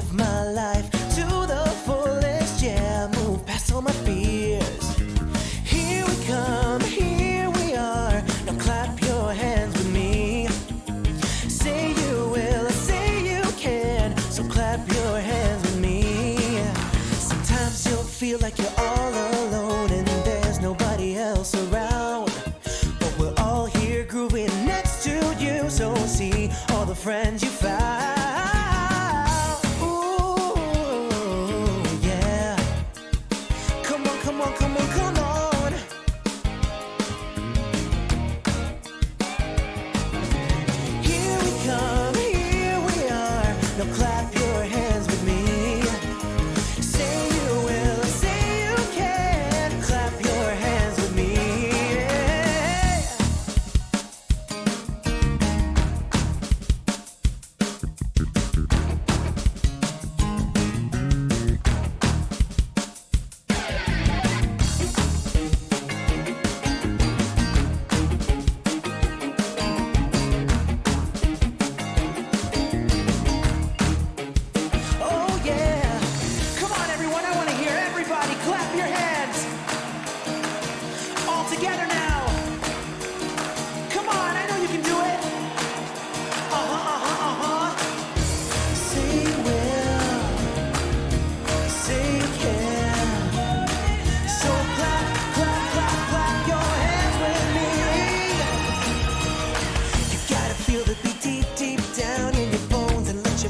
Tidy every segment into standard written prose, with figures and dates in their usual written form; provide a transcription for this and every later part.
live my life to the fullest, yeah, move past all my fears. Here we come, here we are, now clap your hands with me. Say you will, say you can, so clap your hands with me. Sometimes you'll feel like you're all alone and there's nobody else around, but we're all here grooving next to you, so see all the friends you found.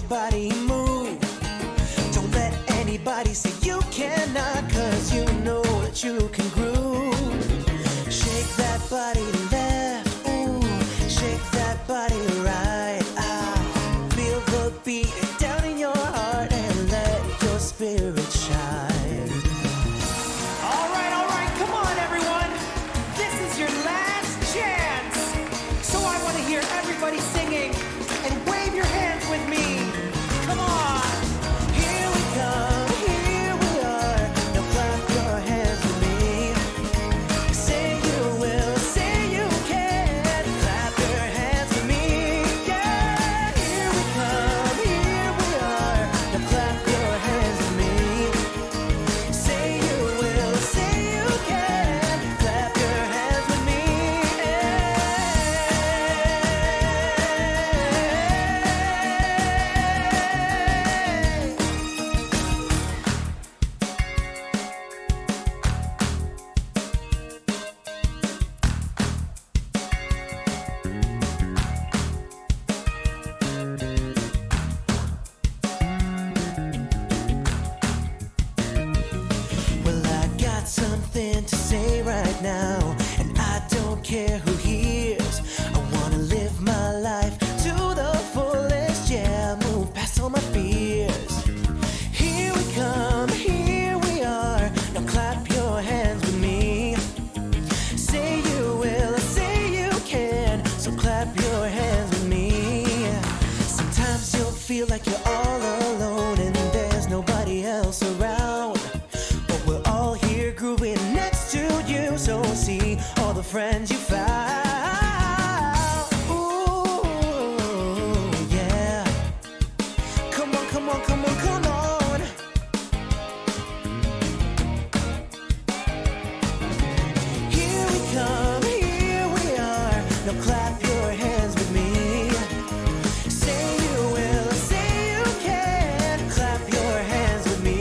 Body move. Don't let anybody say you cannot, cause you know that you can groove. Shake that body left, ooh, shake that body right. Feel the beat down in your heart and let your spirit shine. Alright, come on everyone. This is your last chance. So I want to hear everybody singing and wave your hands with me. Come on! Here we come, here we are. Now clap your hands with me. Say you will, say you can. Clap your hands with me. Yeah! Here we come, here we are. Now clap your hands with me. Say you will, say you can. Clap your hands with me. Well, I got something to say right now, and I don't care who hears. I wanna live my life to the fullest, yeah, move past all my fears. Here we come, here we are, now clap your hands with me. Say you will, say you can, so clap your hands with me. Sometimes you'll feel like you're all alone and there's nobody else around, but we're all here grooving next to you, so see all the friends you found. Ooh, yeah. Come on, come on, come on, come on. Here we come, here we are. Now clap your hands with me. Say you will, say you can. Clap your hands with me.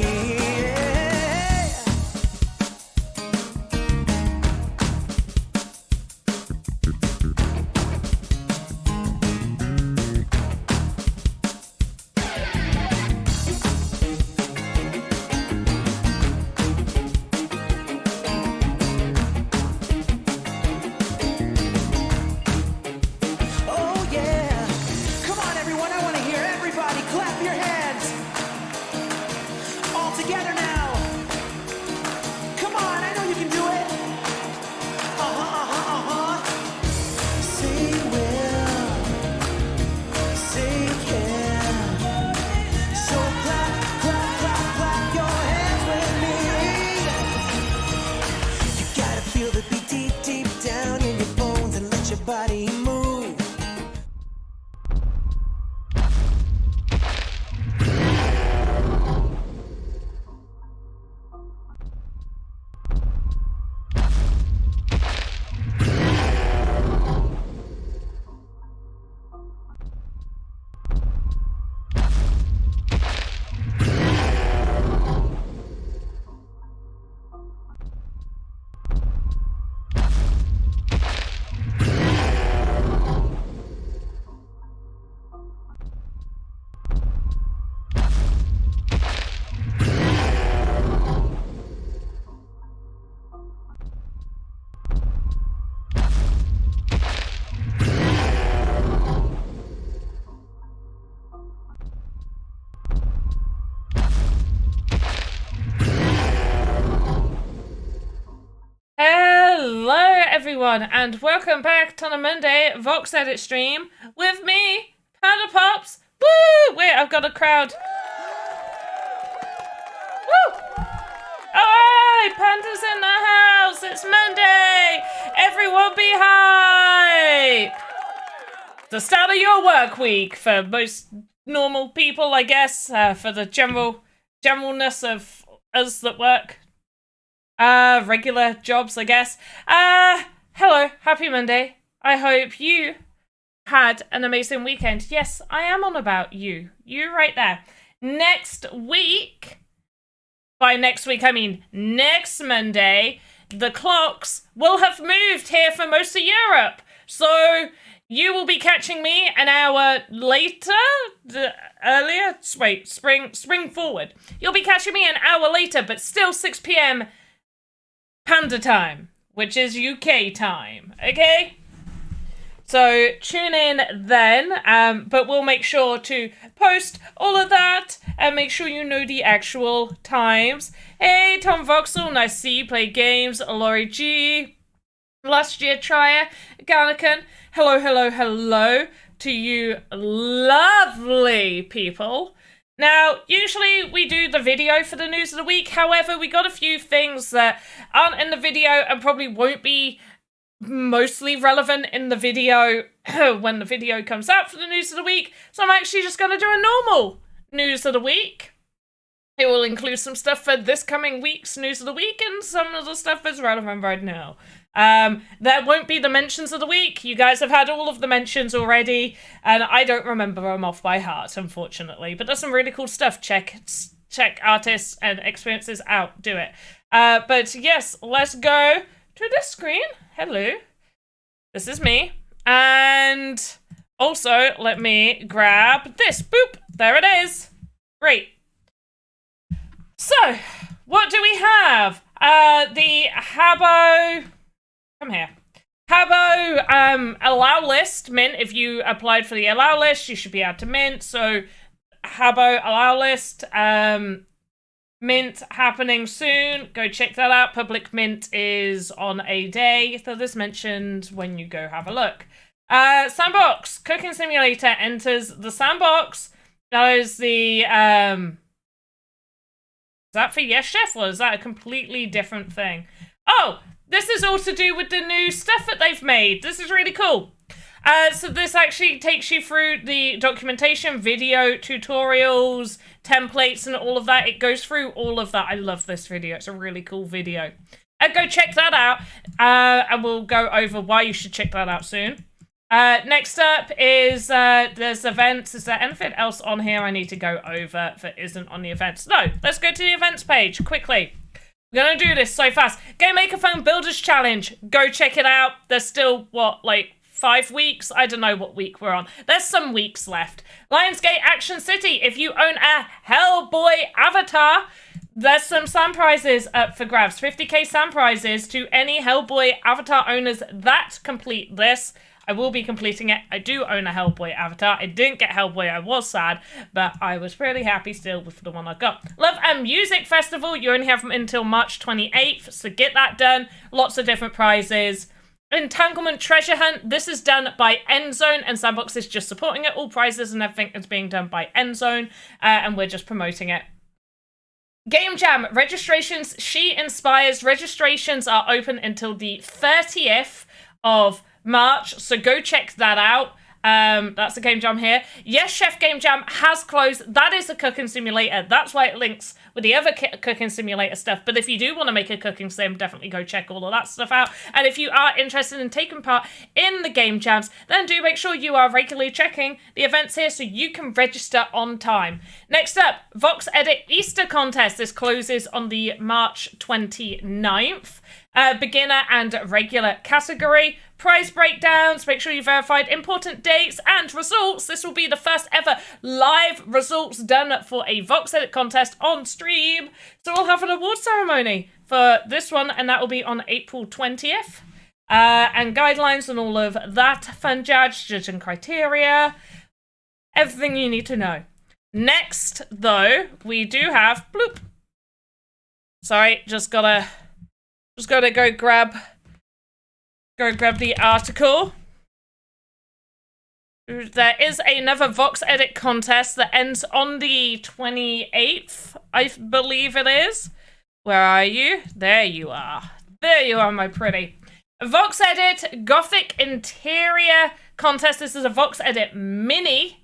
everyone, and welcome back to the Monday VoxEdit stream with me, Pandapops. Woo! Wait, I've got a crowd. Woo! Alright, Panda's in the house. It's Monday. Everyone be hype. The start of your work week for most normal people, I guess. For the generalness of us that work. Regular jobs, I guess. Hello, happy Monday. I hope you had an amazing weekend. Yes, I am on about you. You right there. Next week, by next week I mean next Monday, the clocks will have moved here for most of Europe. So you will be catching me an hour later, earlier, wait, spring forward. You'll be catching me an hour later, but still 6 p.m. Panda time, which is UK time, okay? So tune in then, but we'll make sure to post all of that and make sure you know the actual times. Hey, Tom Voxel, nice to see you play games. Laurie G, last year trier, Garnican, hello to you lovely people. Now, usually we do the video for the news of the week. However, we got a few things that aren't in the video and probably won't be mostly relevant in the video when the video comes out for the news of the week. So I'm actually just going to do a normal news of the week. It will include some stuff for this coming week's news of the week and some of the stuff that's relevant right now. There won't be the mentions of the week. You guys have had all of the mentions already, and I don't remember them off by heart, unfortunately. But there's some really cool stuff. Check artists and experiences out. Do it. But yes, let's go to this screen. Hello. This is me. And also, let me grab this. Boop. There it is. Great. So, what do we have? The Habbo... Come here. Habbo allow list, mint. If you applied for the allow list, you should be able to mint. So Habbo allow list, mint happening soon. Go check that out. Public mint is on a day that is mentioned when you go have a look. Sandbox cooking simulator enters the sandbox. That is the is that for Yes Chef, or is that a completely different thing? Oh, this is all to do with the new stuff that they've made. This is really cool. So this actually takes you through the documentation, video, tutorials, templates, and all of that. It goes through all of that. I love this video. It's a really cool video. Go check that out. And we'll go over why you should check that out soon. Next up is there's events. Is there anything else on here I need to go over that isn't on the events? No, let's go to the events page quickly. We're gonna do this so fast. Game Maker Phone Builders Challenge. Go check it out. There's still, what, like 5 weeks? I don't know what week we're on. There's some weeks left. Lionsgate Action City. If you own a Hellboy avatar, there's some sand prizes up for grabs. 50k sand prizes to any Hellboy avatar owners that complete this. I will be completing it. I do own a Hellboy avatar. I didn't get Hellboy. I was sad, but I was pretty happy still with the one I got. Love and Music Festival. You only have until March 28th, so get that done. Lots of different prizes. Entanglement Treasure Hunt. This is done by Endzone, and Sandbox is just supporting it. All prizes and everything is being done by Endzone, and we're just promoting it. Game Jam. Registrations. She Inspires. Registrations are open until the 30th of March, so go check that out. That's the Game Jam here. Yes Chef Game Jam has closed. That is a cooking simulator. That's why it links with the other cooking simulator stuff. But if you do want to make a cooking sim, definitely go check all of that stuff out. And if you are interested in taking part in the Game Jams, then do make sure you are regularly checking the events here so you can register on time. Next up, VoxEdit Easter Contest. This closes on the March 29th. Beginner and regular category. Prize breakdowns, make sure you verified important dates and results. This will be the first ever live results done for a VoxEdit contest on stream. So we'll have an award ceremony for this one, and that will be on April 20th. And guidelines and all of that fun judging criteria. Everything you need to know. Next, though, we do have... Bloop. Sorry, just gotta go grab Go grab the article. There is another VoxEdit contest that ends on the 28th, I believe it is. Where are you? There you are. There you are, my pretty. VoxEdit Gothic Interior Contest. This is a VoxEdit Mini.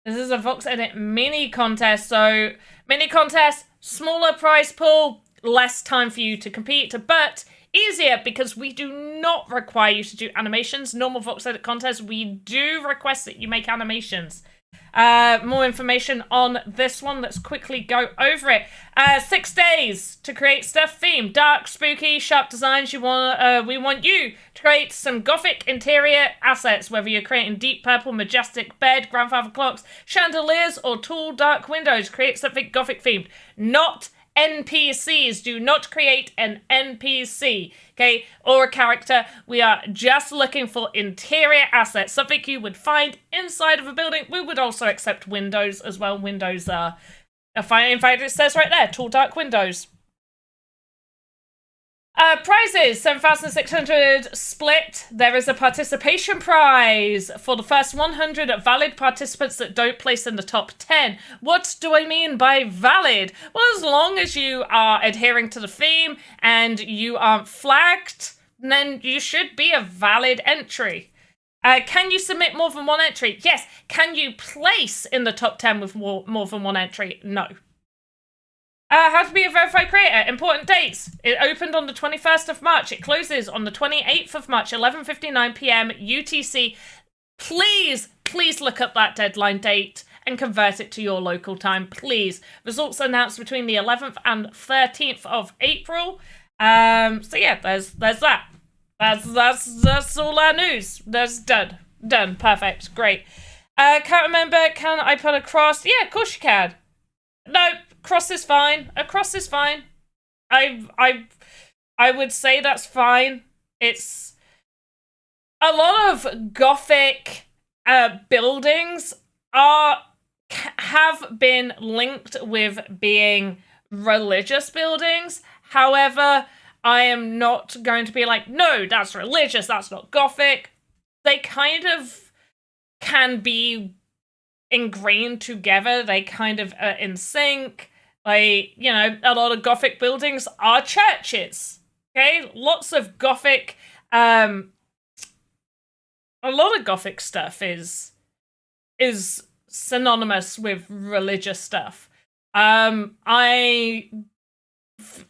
This is a VoxEdit Mini contest. So, mini contest, smaller prize pool, less time for you to compete, but easier because we do not require you to do animations. Normal VoxEdit contests, we do request that you make animations. More information on this one. Let's quickly go over it. 6 days to create stuff. Theme: dark, spooky, sharp designs. We want you to create some gothic interior assets, whether you're creating deep purple, majestic bed, grandfather clocks, chandeliers, or tall dark windows. Create something gothic themed. Not NPCs. Do not create an NPC, okay, or a character. We are just looking for interior assets, something you would find inside of a building. We would also accept windows as well. Windows are fine. In fact, it says right there, tall dark windows. Prizes, 7,600 split. There is a participation prize for the first 100 valid participants that don't place in the top 10. What do I mean by valid? Well, as long as you are adhering to the theme and you aren't flagged, then you should be a valid entry. Can you submit more than one entry? Yes. Can you place in the top 10 with more than one entry? No. How to be a verified creator. Important dates. It opened on the 21st of March. It closes on the 28th of March, 11:59 p.m. UTC. Please look up that deadline date and convert it to your local time, please. Results announced between the 11th and 13th of April. So yeah, there's that. That's all our news. That's done. Perfect. Great. Can't remember. Can I put a cross? Yeah, of course you can. No. Cross is fine. A cross is fine. I would say that's fine. It's a lot of Gothic buildings have been linked with being religious buildings. However, I am not going to be like, no, that's religious, that's not Gothic. They kind of can be ingrained together. They kind of are in sync. Like, you know, a lot of Gothic buildings are churches. Okay? Lots of Gothic, a lot of Gothic stuff is synonymous with religious stuff.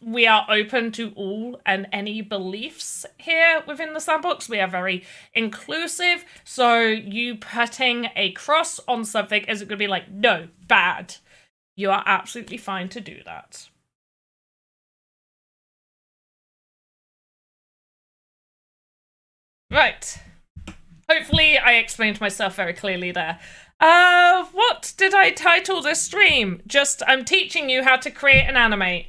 We are open to all and any beliefs here within the sandbox. We are very inclusive. So you putting a cross on something isn't going to be like, no, bad. You are absolutely fine to do that. Right. Hopefully I explained myself very clearly there. What did I title this stream? Just, I'm teaching you how to create and animate.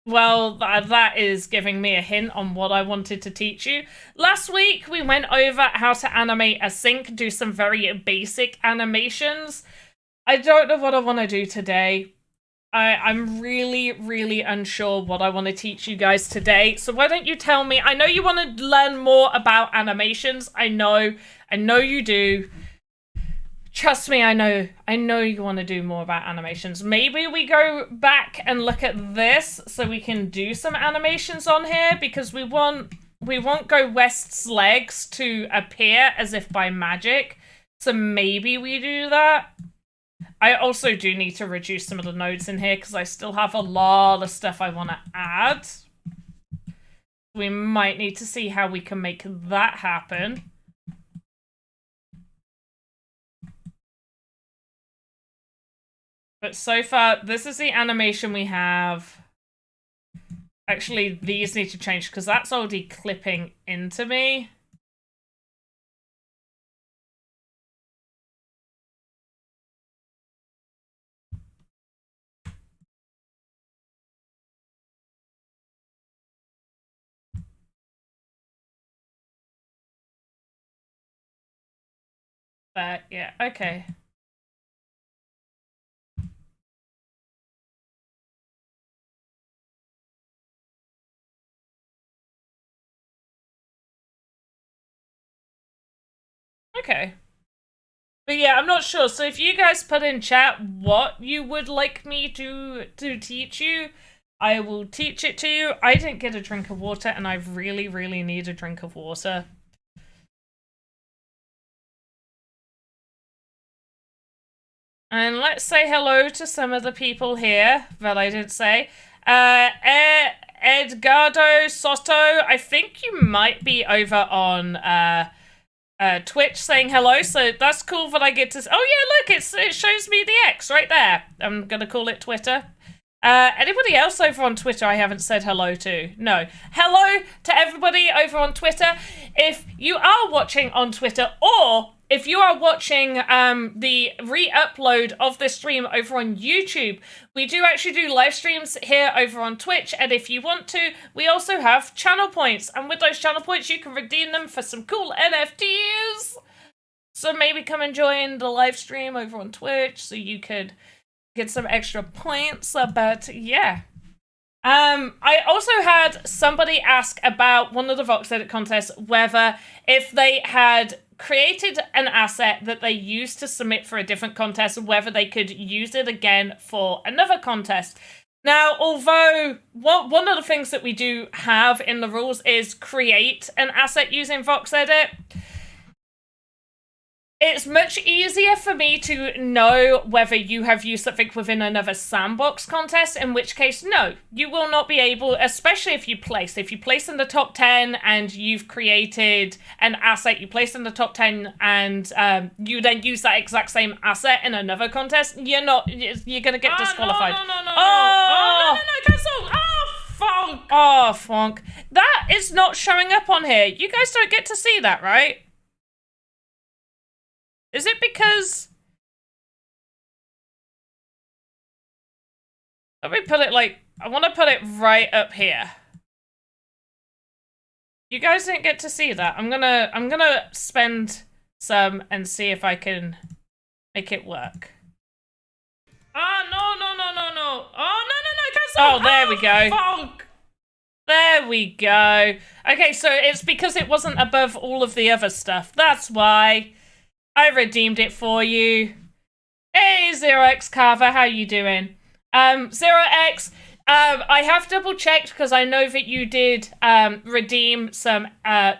Well, that is giving me a hint on what I wanted to teach you. Last week, we went over how to animate a sink, do some very basic animations. I don't know what I want to do today. I'm really unsure what I want to teach you guys today. So why don't you tell me? I know you want to learn more about animations. I know you do. Trust me, I know you want to do more about animations. Maybe we go back and look at this so we can do some animations on here, because we want Go West's legs to appear as if by magic. So maybe we do that. I also do need to reduce some of the nodes in here because I still have a lot of stuff I want to add. We might need to see how we can make that happen. But so far, this is the animation we have. Actually, these need to change because that's already clipping into me. But yeah, okay. Okay. But yeah, I'm not sure. So if you guys put in chat what you would like me to teach you, I will teach it to you. I didn't get a drink of water, and I really, really need a drink of water. And let's say hello to some of the people here that I didn't say. Edgardo Soto, I think you might be over on Twitch saying hello, so that's cool that I get to... Oh yeah, look, it shows me the X right there. I'm gonna call it Twitter. Anybody else over on Twitter I haven't said hello to? No. Hello to everybody over on Twitter. If you are watching on Twitter, or if you are watching the re-upload of this stream over on YouTube, we do actually do live streams here over on Twitch, and if you want to, we also have channel points, and with those channel points you can redeem them for some cool NFTs. So maybe come and join the live stream over on Twitch so you could get some extra points, but yeah. I also had somebody ask about one of the VoxEdit contests, whether if they had created an asset that they used to submit for a different contest, whether they could use it again for another contest. Now, although one of the things that we do have in the rules is create an asset using VoxEdit, it's much easier for me to know whether you have used something within another sandbox contest, in which case, no, you will not be able, especially if you place. If you place in the top 10 and you've created an asset, you place in the top 10 and you then use that exact same asset in another contest, you're going to get disqualified. No, cancel! Funk! Oh, funk. That is not showing up on here. You guys don't get to see that, right? Is it because... Let me put it like... I want to put it right up here. You guys didn't get to see that. I'm gonna spend some and see if I can make it work. No. Oh, no, cancel! Oh, there we go. Funk! There we go. Okay, so it's because it wasn't above all of the other stuff. That's why. I redeemed it for you. Hey, 0x Carver, how you doing? 0x, I have double checked because I know that you did redeem some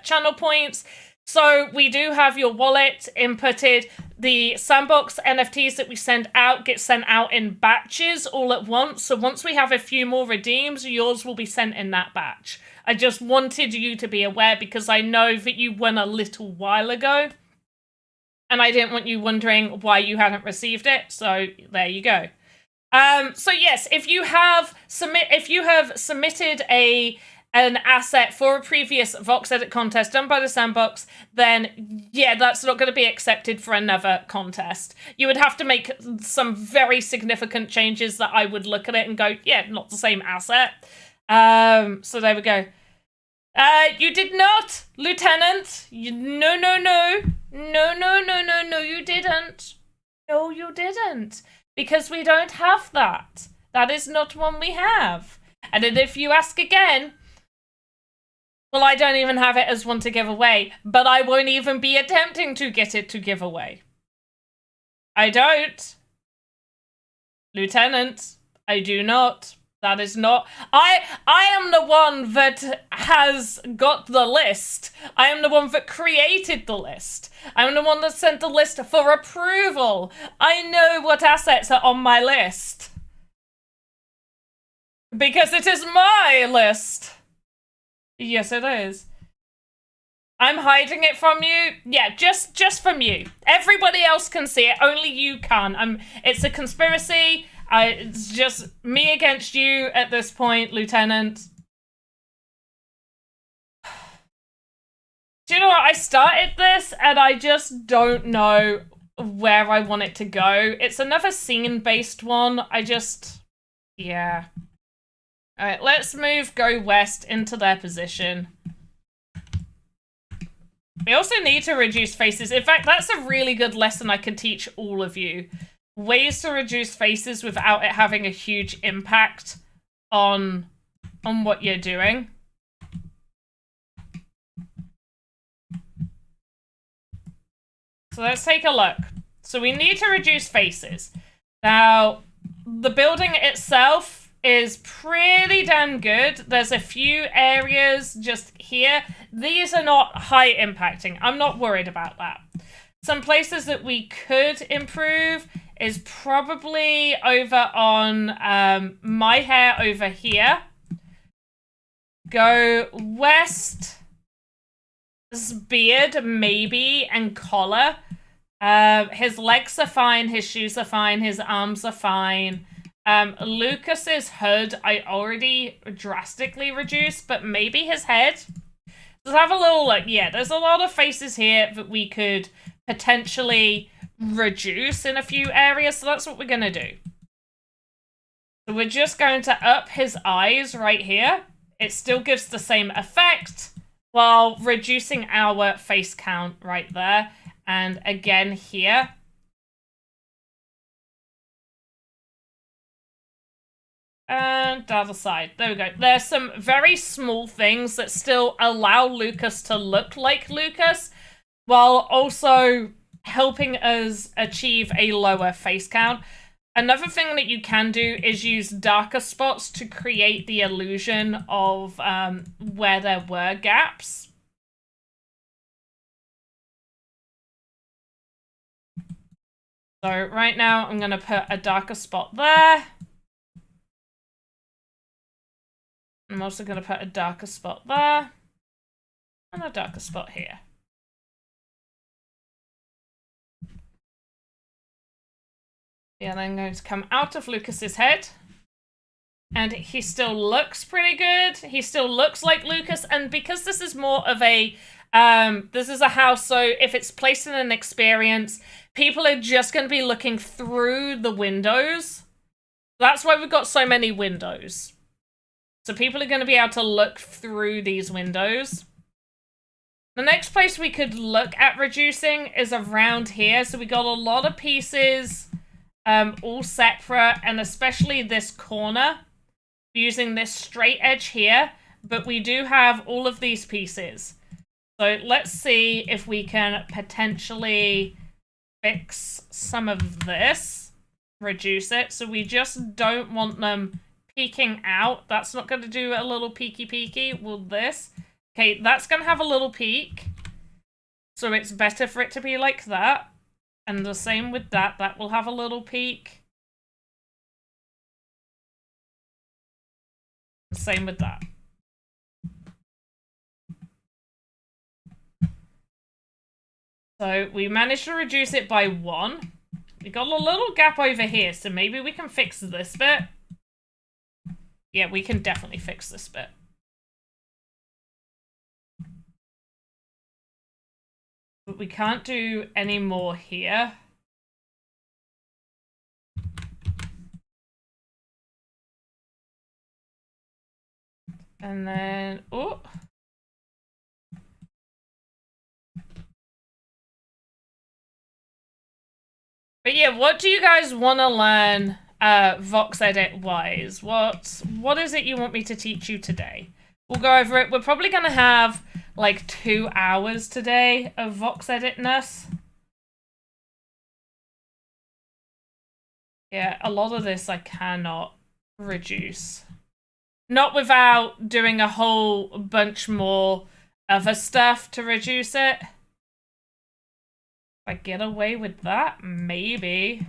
channel points. So we do have your wallet inputted. The Sandbox NFTs that we send out get sent out in batches all at once. So once we have a few more redeems, yours will be sent in that batch. I just wanted you to be aware because I know that you won a little while ago. And I didn't want you wondering why you hadn't received it, so there you go. So yes, if you have submitted an asset for a previous VoxEdit contest done by the Sandbox, then yeah, that's not going to be accepted for another contest. You would have to make some very significant changes that I would look at it and go, yeah, not the same asset. So there we go. You did not, Lieutenant. No, you didn't. No, you didn't. Because we don't have that. That is not one we have. And then if you ask again, well, I don't even have it as one to give away, but I won't even be attempting to get it to give away. I don't. Lieutenant, I do not. That is not... I am the one that has got the list. I am the one that created the list. I'm the one that sent the list for approval. I know what assets are on my list. Because it is my list. Yes, it is. I'm hiding it from you? Yeah, just from you. Everybody else can see it, only you can. It's a conspiracy. It's just me against you at this point, Lieutenant. Do you know what? I started this and I just don't know where I want it to go. It's another scene-based one. Yeah. Alright, let's move Go West into their position. We also need to reduce faces. In fact, that's a really good lesson I could teach all of you. Ways to reduce faces without it having a huge impact on what you're doing. So let's take a look. So we need to reduce faces. Now, the building itself is pretty damn good. There's a few areas just here. These are not high impacting. I'm not worried about that. Some places that we could improve is probably over on my hair over here. Go west. His beard, maybe, and collar. His legs are fine, his shoes are fine, his arms are fine. Lucas's hood I already drastically reduced, but maybe his head. Let's have a little look. Yeah, there's a lot of faces here that we could potentially reduce in a few areas, so that's what we're gonna do. So we're just going to up his eyes right here. It still gives the same effect while reducing our face count right there. And again here. And the other side. There we go. There's some very small things that still allow Lucas to look like Lucas, while also helping us achieve a lower face count. Another thing that you can do is use darker spots to create the illusion of where there were gaps. So right now I'm going to put a darker spot there. I'm also going to put a darker spot there. And a darker spot here. Yeah, then I'm going to come out of Lucas's head. And he still looks pretty good. He still looks like Lucas. And because this is more of a... this is a house, so if it's placed in an experience, people are just going to be looking through the windows. That's why we've got so many windows. So people are going to be able to look through these windows. The next place we could look at reducing is around here. So we got a lot of pieces all separate, and especially this corner, using this straight edge here. But we do have all of these pieces. So let's see if we can potentially fix some of this, reduce it. So we just don't want them peeking out. That's not going to do a little peeky. Will this? Okay, that's going to have a little peek. So it's better for it to be like that. And the same with that. That will have a little peek. Same with that. So we managed to reduce it by 1. We got a little gap over here, so maybe we can fix this bit. Yeah, we can definitely fix this bit. But we can't do any more here. And then, oh. But yeah, what do you guys want to learn VoxEdit wise? What is it you want me to teach you today? We'll go over it. We're probably going to have like 2 hours today of VoxEdit-ness. Yeah, a lot of this I cannot reduce. Not without doing a whole bunch more other stuff to reduce it. If I get away with that, maybe.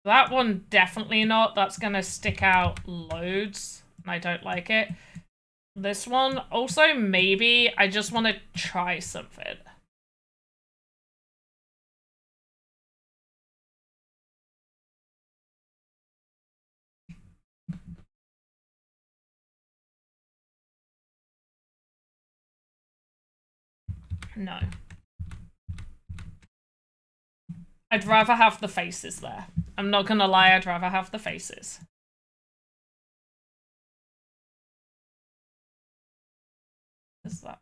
That one, definitely not. That's gonna stick out loads, and I don't like it. This one, also maybe. I just want to try something. No. I'd rather have the faces there. I'm not gonna lie, I'd rather have the faces. What's that?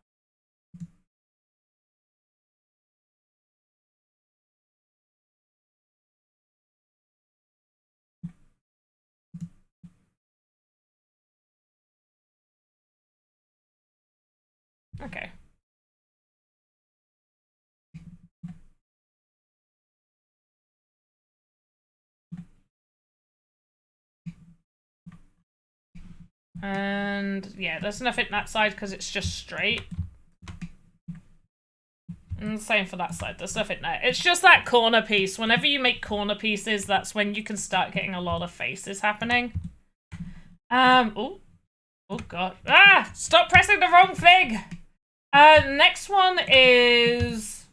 Okay. And yeah, there's nothing that side because it's just straight. And same for that side, there's nothing there. It's just that corner piece. Whenever you make corner pieces, that's when you can start getting a lot of faces happening. Oh god. Ah! Stop pressing the wrong thing! Next one is...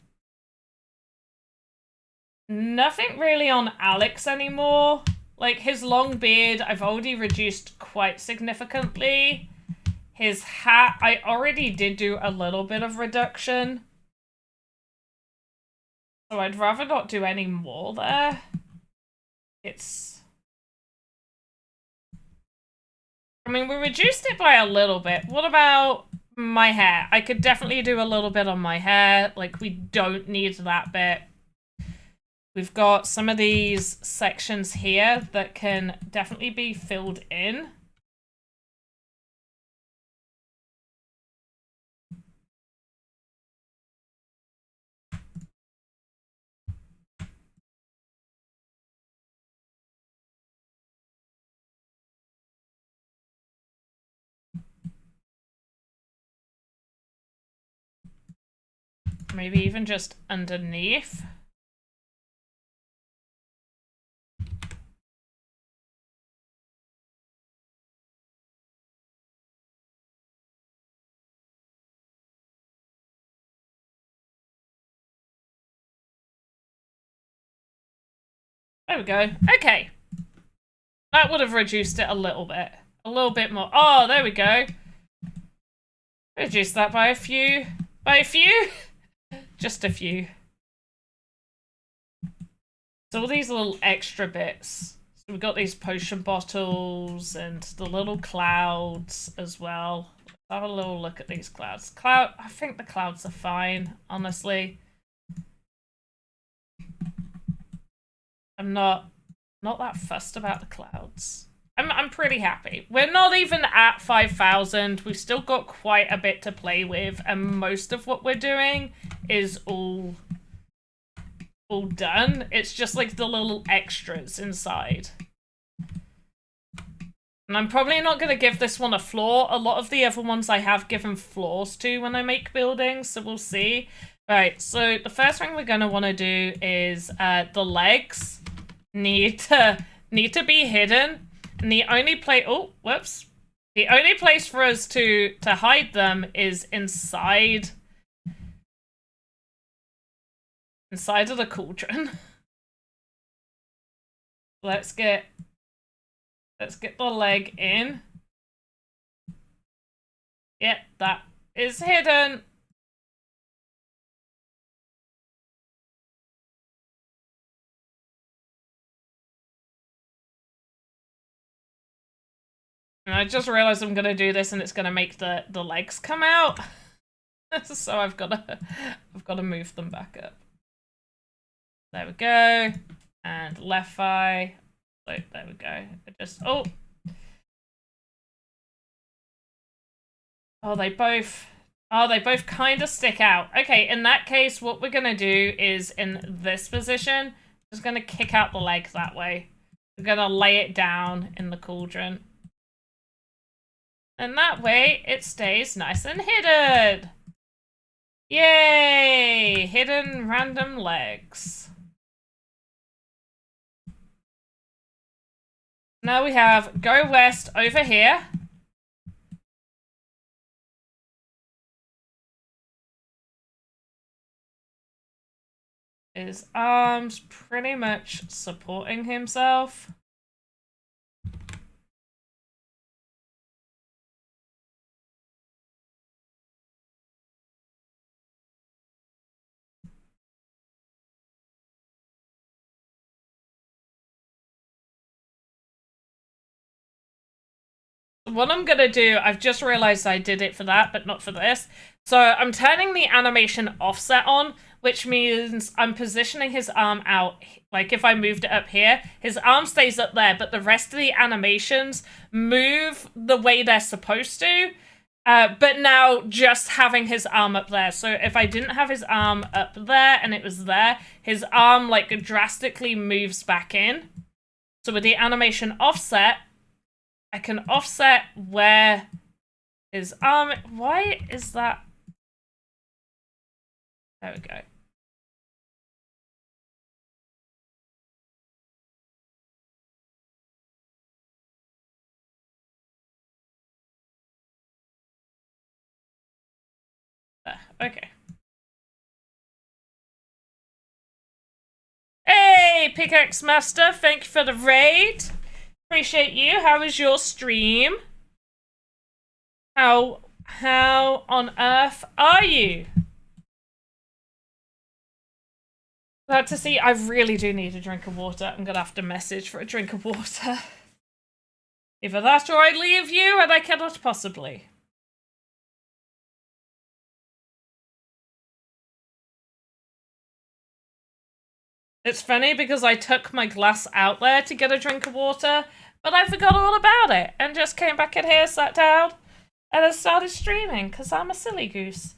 nothing really on Alex anymore. Like, his long beard, I've already reduced quite significantly. His hat, I already did do a little bit of reduction. So I'd rather not do any more there. It's... I mean, we reduced it by a little bit. What about my hair? I could definitely do a little bit on my hair. Like, we don't need that bit. We've got some of these sections here that can definitely be filled in. Maybe even just underneath. There we go. Okay. That would have reduced it a little bit. A little bit more. Oh, there we go. Reduce that by a few. By a few? Just a few. So all these little extra bits. So we've got these potion bottles and the little clouds as well. Let's have a little look at these clouds. I think the clouds are fine, honestly. I'm not that fussed about the clouds. I'm pretty happy. We're not even at 5,000. We've still got quite a bit to play with, and most of what we're doing is all done. It's just like the little extras inside. And I'm probably not going to give this one a floor. A lot of the other ones I have given floors to when I make buildings, so we'll see. Right, so the first thing we're going to want to do is the legs need to be hidden. And the only place, oh, whoops. The only place for us to hide them is inside of the cauldron. Let's get the leg in. Yep, that is hidden. And I just realized I'm gonna do this and it's gonna make the legs come out. So I've gotta move them back up. There we go. And left thigh. So there we go. They both kind of stick out. Okay, in that case, what we're gonna do is in this position, just gonna kick out the leg that way. We're gonna lay it down in the cauldron. And that way, it stays nice and hidden. Yay! Hidden random legs. Now we have go west over here. His arms pretty much supporting himself. What I'm gonna do, I've just realized I did it for that, but not for this. So I'm turning the animation offset on, which means I'm positioning his arm out. Like if I moved it up here, his arm stays up there, but the rest of the animations move the way they're supposed to. But now just having his arm up there. So if I didn't have his arm up there and it was there, his arm like drastically moves back in. So with the animation offset, I can offset where his arm... Why is that? There we go. There, okay. Hey, Pickaxe Master, thank you for the raid. Appreciate you. How was your stream? How on earth are you? Glad to see. I really do need a drink of water. I'm gonna have to message for a drink of water. Either that or I leave you and I cannot possibly. It's funny because I took my glass out there to get a drink of water, but I forgot all about it and just came back in here, sat down, and then started streaming because I'm a silly goose.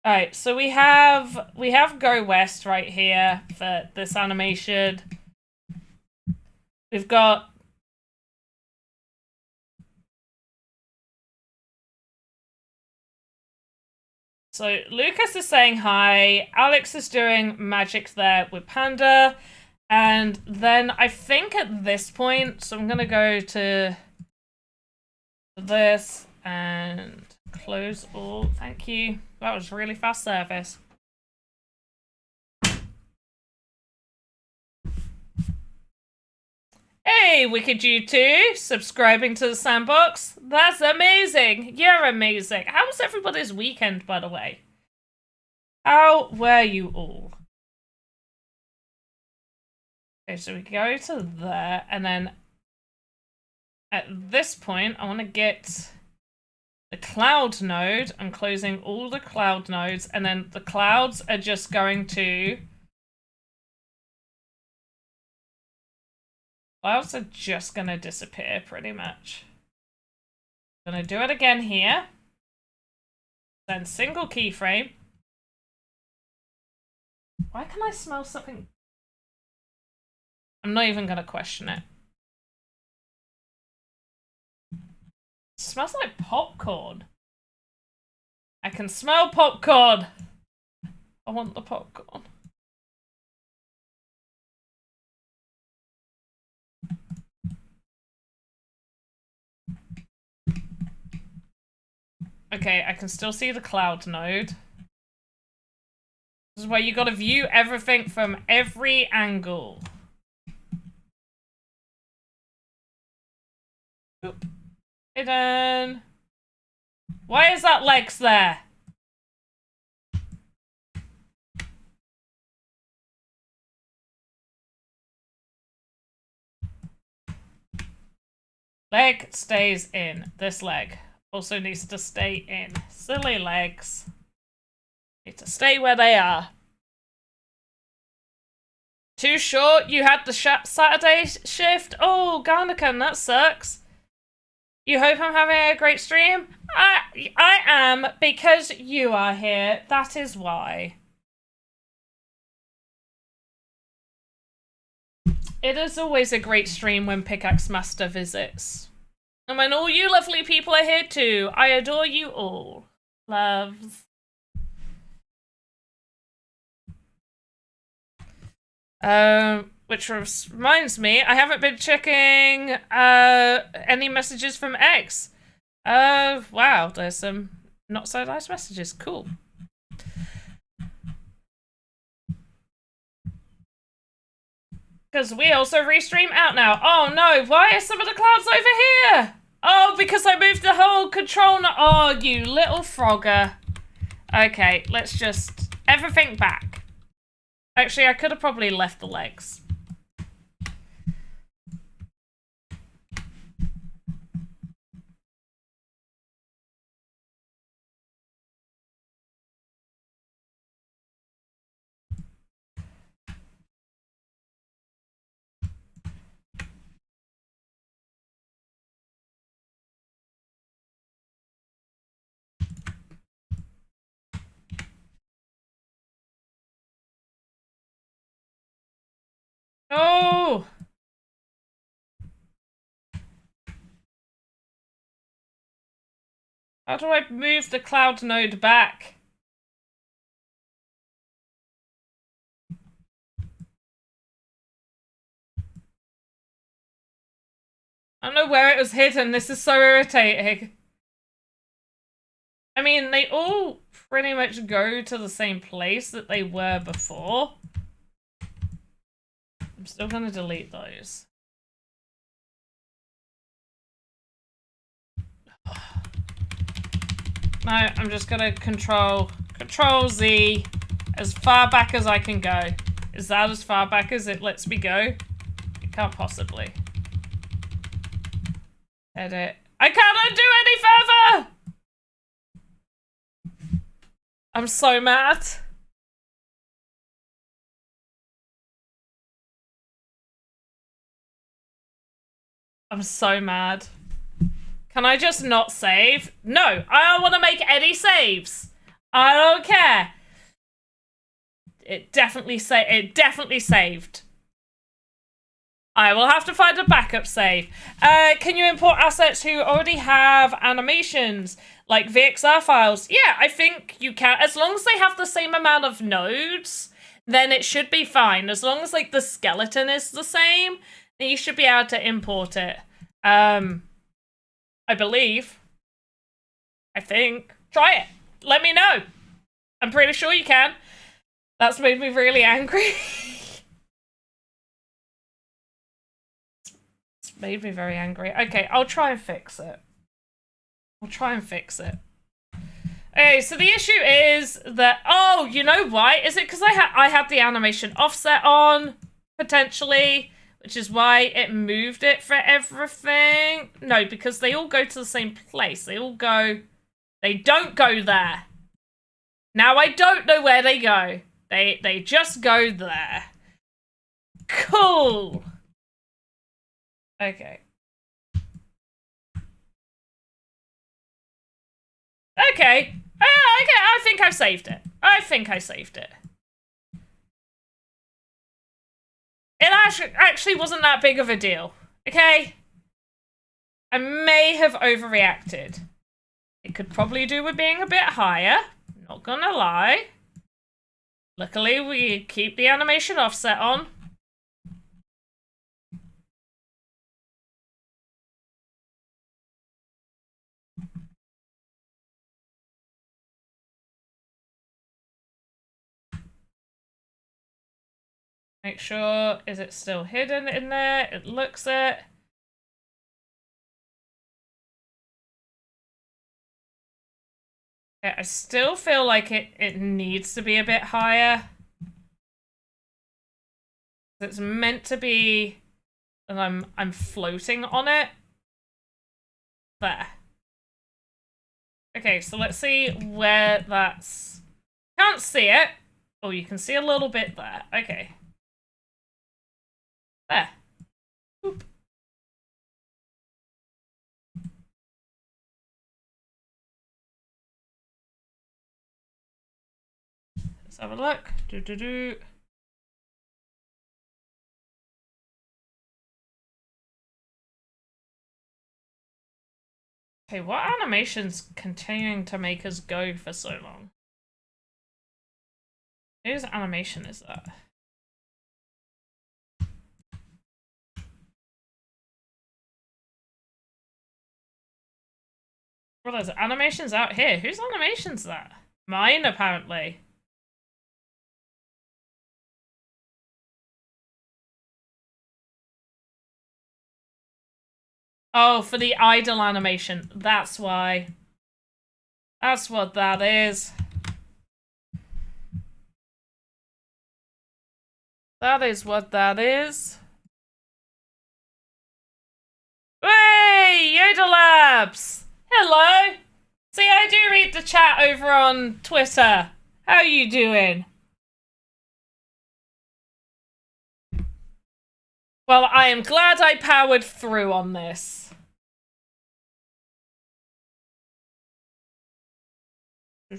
Alright, so we have Go West right here for this animation. We've got so Lucas is saying hi, Alex is doing magic there with Panda, and then I think at this point, so I'm gonna go to this and close all. Thank you. That was really fast service. Hey, Wicked You too, subscribing to the Sandbox. That's amazing. You're amazing. How was everybody's weekend, by the way? How were you all? Okay, so we go to there, and then at this point, I want to get the cloud node. I'm closing all the cloud nodes, and then the clouds are just going to... Clouds are just going to disappear, pretty much. I'm going to do it again here. Then single keyframe. Why can I smell something? I'm not even going to question it. It smells like popcorn. I can smell popcorn. I want the popcorn. Okay, I can still see the cloud node. This is where you gotta view everything from every angle. Oop. Hidden. Why is that legs there? Leg stays in. This leg also needs to stay in. Silly legs. Need to stay where they are. Too short? You had the Saturday shift? Oh, Garnican, that sucks. You hope I'm having a great stream? I am, because you are here. That is why. It is always a great stream when Pickaxe Master visits. And when all you lovely people are here too. I adore you all. Loves. Which reminds me, I haven't been checking any messages from X. Wow, there's some not so nice messages. Cool. Because we also restream out now. Oh no, why are some of the clouds over here? Oh, because I moved the whole control. Oh, you little frogger. Okay, let's just... everything back. Actually, I could have probably left the legs. No! How do I move the cloud node back? I don't know where it was hidden. This is so irritating. I mean, they all pretty much go to the same place that they were before. I'm still gonna delete those. No, I'm just gonna control Z as far back as I can go. Is that as far back as it lets me go? It can't possibly. Edit. I can't undo any further! I'm so mad. I'm so mad. Can I just not save? No, I don't want to make any saves. I don't care. It definitely saved. I will have to find a backup save. Can you import assets who already have animations, like VXR files? Yeah, I think you can. As long as they have the same amount of nodes, then it should be fine. As long as like the skeleton is the same, then you should be able to import it. I believe. I think. Try it. Let me know. I'm pretty sure you can. That's made me really angry. It's made me very angry. Okay, I'll try and fix it. Okay, so the issue is that, oh, you know why? Is it because I had the animation offset on, potentially, which is why it moved it for everything? No, because they all go to the same place. They don't go there. Now I don't know where they go. They just go there. Cool. Okay. Okay. I think I've saved it. It actually wasn't that big of a deal. Okay? I may have overreacted. It could probably do with being a bit higher. Not gonna lie. Luckily, we keep the animation offset on. Make sure, is it still hidden in there? It looks it. Yeah, I still feel like it needs to be a bit higher. It's meant to be that I'm floating on it. There. Okay, so let's see where that's... Can't see it. Oh, you can see a little bit there. Okay. There. Oop. Let's have a look. Okay, what animation's continuing to make us go for so long? Whose animation is that? Well, there's animations out here. Whose animation's that? Mine, apparently. Oh, for the idle animation. That's why. That's what that is. That is what that is. Hey, Yoda Labs! Hello! See, I do read the chat over on Twitter. How you doing? Well, I am glad I powered through on this. I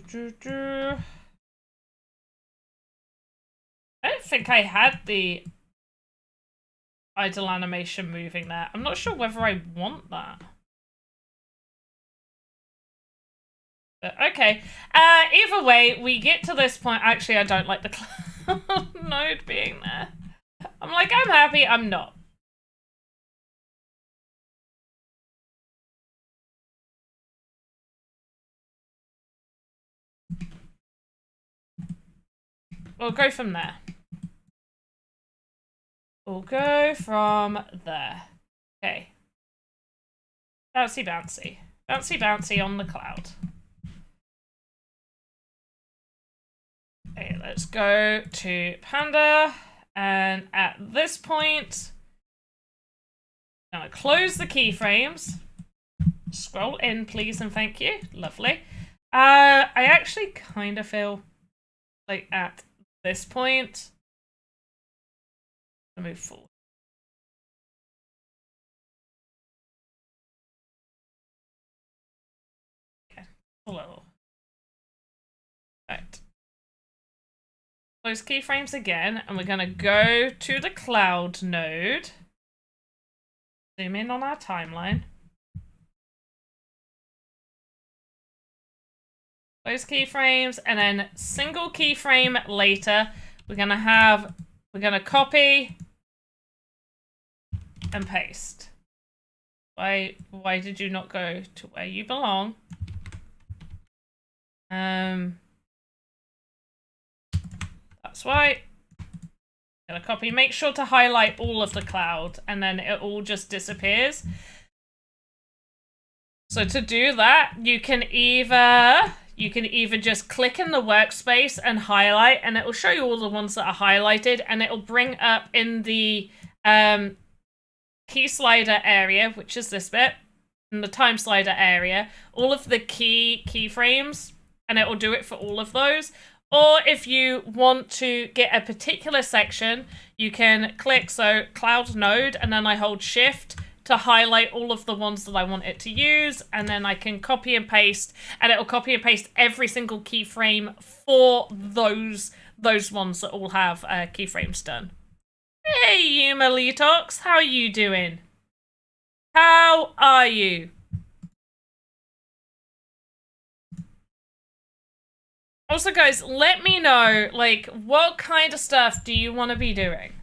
don't think I had the idle animation moving there. I'm not sure whether I want that. But okay. Either way, we get to this point. Actually, I don't like the cloud node being there. I'm like, I'm happy. I'm not. We'll go from there. We'll go from there. Okay. Bouncy, bouncy. Bouncy, bouncy on the cloud. Okay, let's go to Panda. And at this point, I'm going to close the keyframes. Scroll in, please, and thank you. Lovely. I actually kind of feel like at this point, I'll move forward. Okay, a little. Right. Close keyframes again, and we're going to go to the cloud node. Zoom in on our timeline. Close keyframes, and then single keyframe later, we're going to copy and paste. Why did you not go to where you belong? That's why. Gonna copy. Make sure to highlight all of the cloud, and then it all just disappears. So to do that, you can either just click in the workspace and highlight, and it will show you all the ones that are highlighted, and it will bring up in the key slider area, which is this bit, in the time slider area, all of the keyframes, and it will do it for all of those. Or if you want to get a particular section, you can click, so cloud node, and then I hold shift to highlight all of the ones that I want it to use, and then I can copy and paste, and it'll copy and paste every single keyframe for those ones that all have keyframes done. Hey, Yumalitox, how are you doing? How are you? Also, guys, let me know, like, what kind of stuff do you want to be doing?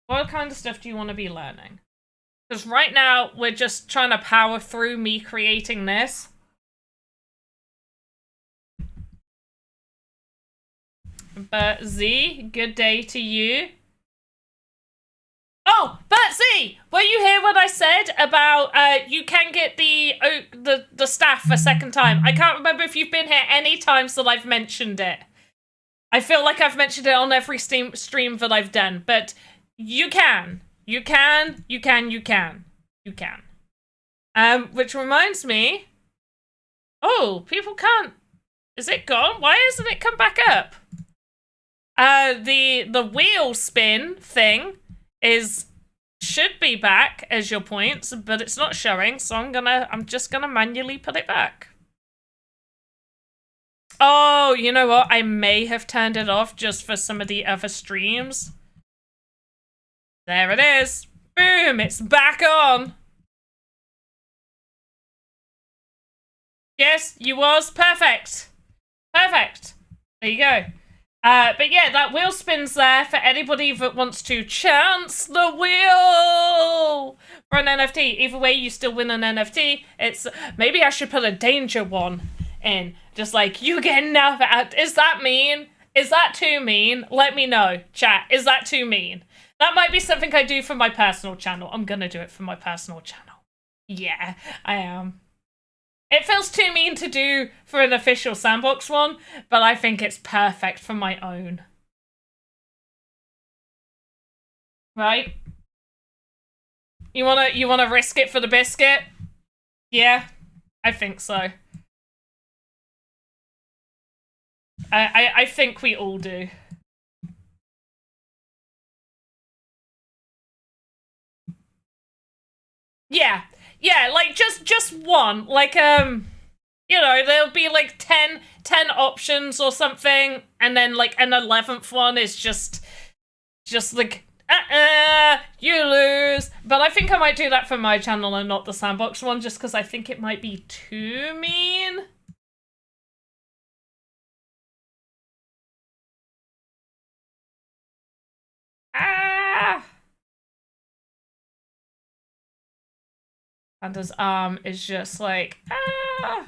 What kind of stuff do you want to be learning? Because right now, we're just trying to power through me creating this. But Z, good day to you. Oh, but Z, were you here when I said about you can get the staff a second time? I can't remember if you've been here any times that I've mentioned it. I feel like I've mentioned it on every stream that I've done, but you can. You can. Which reminds me. Oh, people can't. Is it gone? Why hasn't it come back up? The wheel spin thing should be back as your points, but it's not showing, so I'm just gonna manually put it back. Oh, you know what? I may have turned it off just for some of the other streams. There it is. Boom, it's back on. Yes, you was. Perfect. Perfect. There you go. But yeah, that wheel spins there for anybody that wants to chance the wheel for an NFT. Either way, you still win an NFT. It's maybe I should put a danger one in. Just like, you get enough out. Is that mean? Is that too mean? Let me know, chat. Is that too mean? That might be something I do for my personal channel. I'm gonna do it for my personal channel. Yeah, I am. It feels too mean to do for an official Sandbox one, but I think it's perfect for my own. Right? You wanna risk it for the biscuit? Yeah, I think so. I think we all do. Yeah. Yeah, like just one. Like you know, there'll be like 10 options or something, and then like an 11th one is just like you lose. But I think I might do that for my channel and not the Sandbox one, just because I think it might be too mean. Ah! Panda's arm is just like, ah!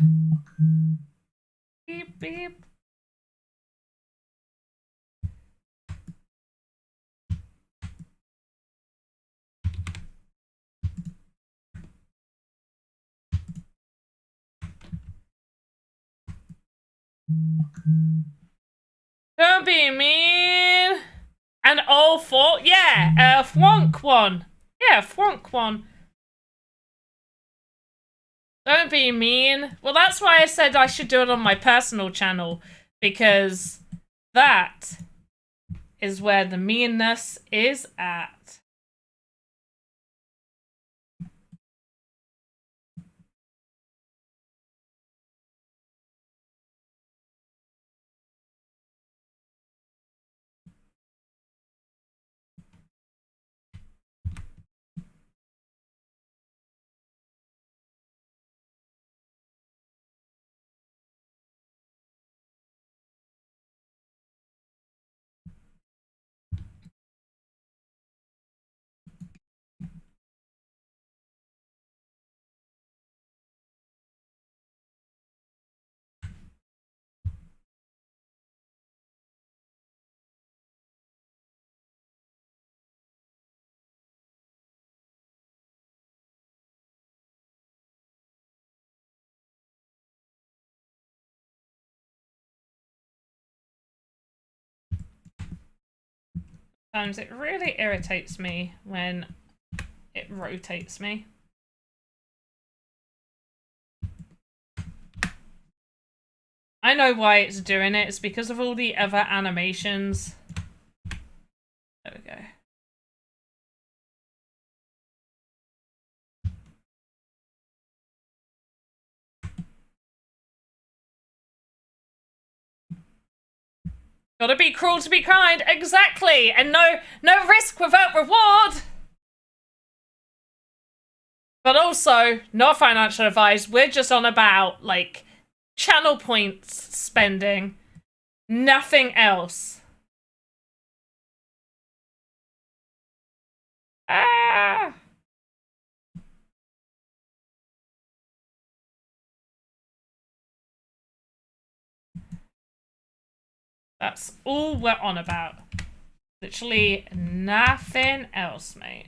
Beep, beep. Don't be mean. And all four, yeah, Fwonk one. Yeah, Fwonk one. Don't be mean. Well, that's why I said I should do it on my personal channel, because that is where the meanness is at. Sometimes it really irritates me when it rotates me. I know why it's doing it. It's because of all the other animations. There we go. Gotta be cruel to be kind. Exactly. And no risk without reward. But also, not financial advice. We're just on about, like, channel points spending. Nothing else. Ah! That's all we're on about. Literally nothing else, mate.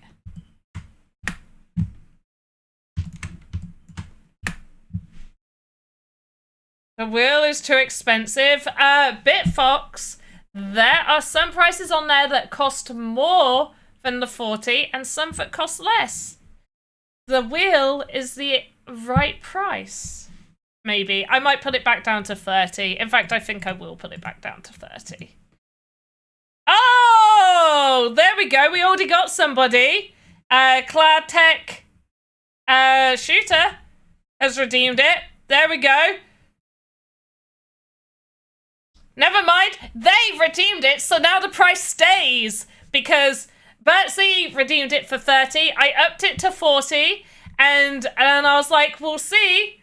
The wheel is too expensive. Bitfox, there are some prices on there that cost more than the 40 and some that cost less. The wheel is the right price. Maybe. I might put it back down to 30. In fact, I think I will put it back down to 30. Oh! There we go. We already got somebody. Cloud Tech Shooter has redeemed it. There we go. Never mind. They redeemed it, so now the price stays. Because Bertsy redeemed it for 30. I upped it to 40. And I was like, we'll see.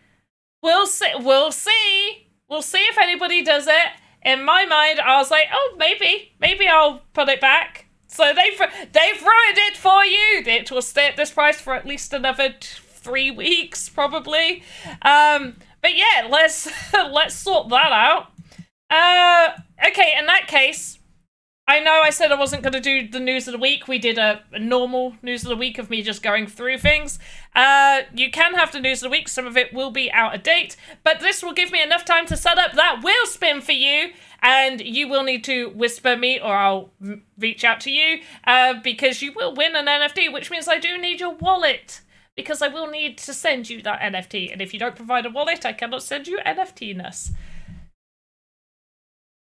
We'll see if anybody does it. In my mind, I was like, oh, maybe I'll put it back. So they've ruined it for you. It will stay at this price for at least another 3 weeks, probably. But yeah, let's sort that out. Okay, in that case, I know I said I wasn't going to do the news of the week. We did a normal news of the week of me just going through things. You can have the news of the week. Some of it will be out of date. But this will give me enough time to set up that wheel spin for you. And you will need to whisper me or I'll reach out to you. Because you will win an NFT, which means I do need your wallet. Because I will need to send you that NFT. And if you don't provide a wallet, I cannot send you NFT-ness.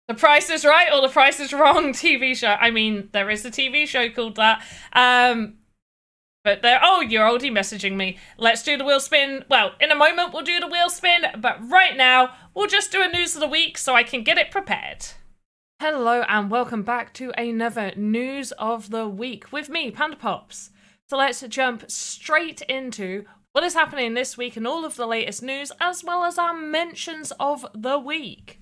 The Price is Right or The Price is Wrong TV show. I mean, there is a TV show called that. But there. Oh, you're already messaging me. Let's do the wheel spin. Well, in a moment we'll do the wheel spin, but right now we'll just do a news of the week so I can get it prepared. Hello and welcome back to another news of the week with me, Pandapops. So let's jump straight into what is happening this week and all of the latest news, as well as our mentions of the week.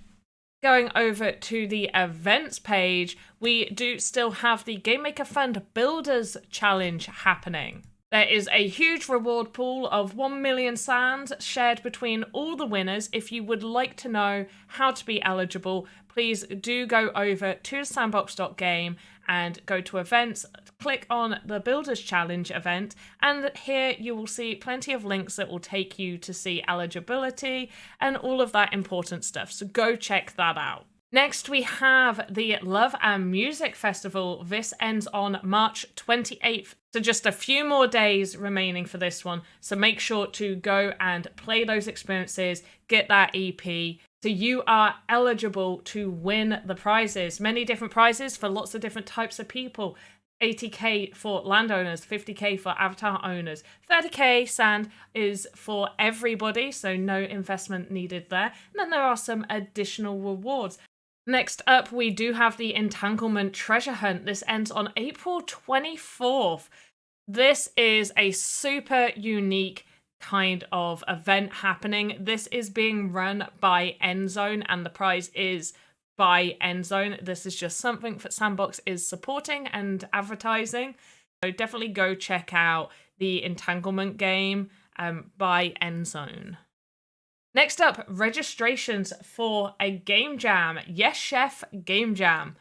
Going over to the events page, we do still have the Game Maker Fund Builders Challenge happening. There is a huge reward pool of 1 million sands shared between all the winners. If you would like to know how to be eligible, please do go over to sandbox.game and go to events, click on the Builders Challenge event, and here you will see plenty of links that will take you to see eligibility and all of that important stuff. So go check that out. Next, we have the Love and Music Festival. This ends on March 28th. So just a few more days remaining for this one. So make sure to go and play those experiences, get that EP. So you are eligible to win the prizes. Many different prizes for lots of different types of people. 80k for landowners, 50k for avatar owners, 30k sand is for everybody, so no investment needed there. And then there are some additional rewards. Next up, we do have the Entanglement Treasure Hunt. This ends on April 24th. This is a super unique kind of event happening. This is being run by Endzone, and the prize is by Endzone. This is just something that Sandbox is supporting and advertising. So definitely go check out the Entanglement game by Endzone. Next up, registrations for a game jam. Yes Chef Game Jam.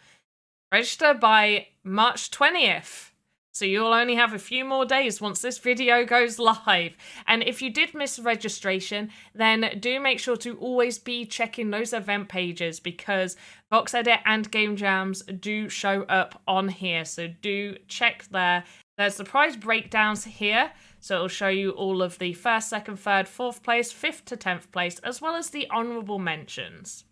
Register by March 20th. So you'll only have a few more days once this video goes live. And if you did miss registration, then do make sure to always be checking those event pages, because VoxEdit and game jams do show up on here. So do check there. There's the prize breakdowns here. So it'll show you all of the 1st, 2nd, 3rd, 4th place, 5th to 10th place, as well as the honourable mentions.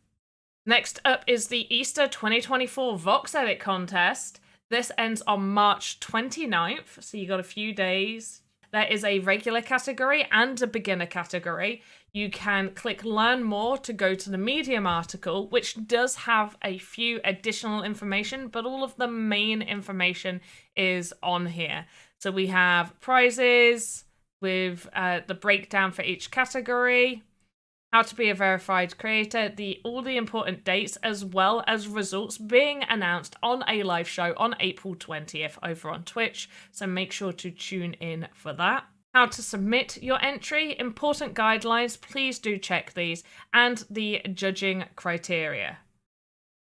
Next up is the Easter 2024 VoxEdit contest. This ends on March 29th, so you got a few days. There is a regular category and a beginner category. You can click Learn More to go to the Medium article, which does have a few additional information, but all of the main information is on here. So we have prizes with the breakdown for each category, how to be a verified creator, all the important dates, as well as results being announced on a live show on April 20th over on Twitch. So make sure to tune in for that. How to submit your entry, important guidelines, please do check these, and the judging criteria.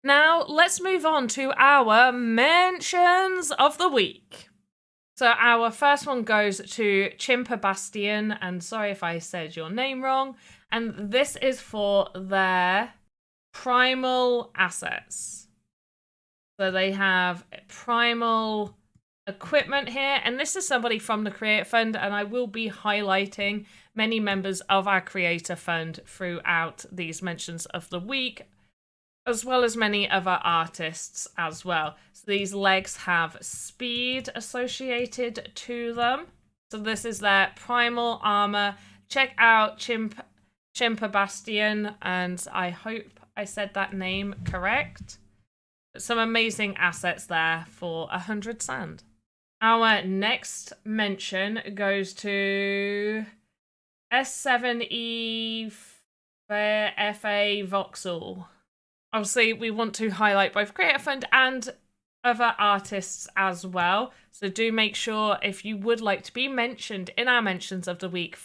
Now let's move on to our mentions of the week. So our first one goes to Chimpa Bastion, and sorry if I said your name wrong. And this is for their primal assets. So they have primal equipment here, and this is somebody from the Creator Fund, and I will be highlighting many members of our Creator Fund throughout these mentions of the week, as well as many other artists as well. So these legs have speed associated to them. So this is their primal armor. Check out Chimpa Bastion, and I hope I said that name correct. Some amazing assets there for 100 sand. Our next mention goes to S7E FA Voxel. Obviously, we want to highlight both Creator Fund and other artists as well. So do make sure, if you would like to be mentioned in our mentions of the week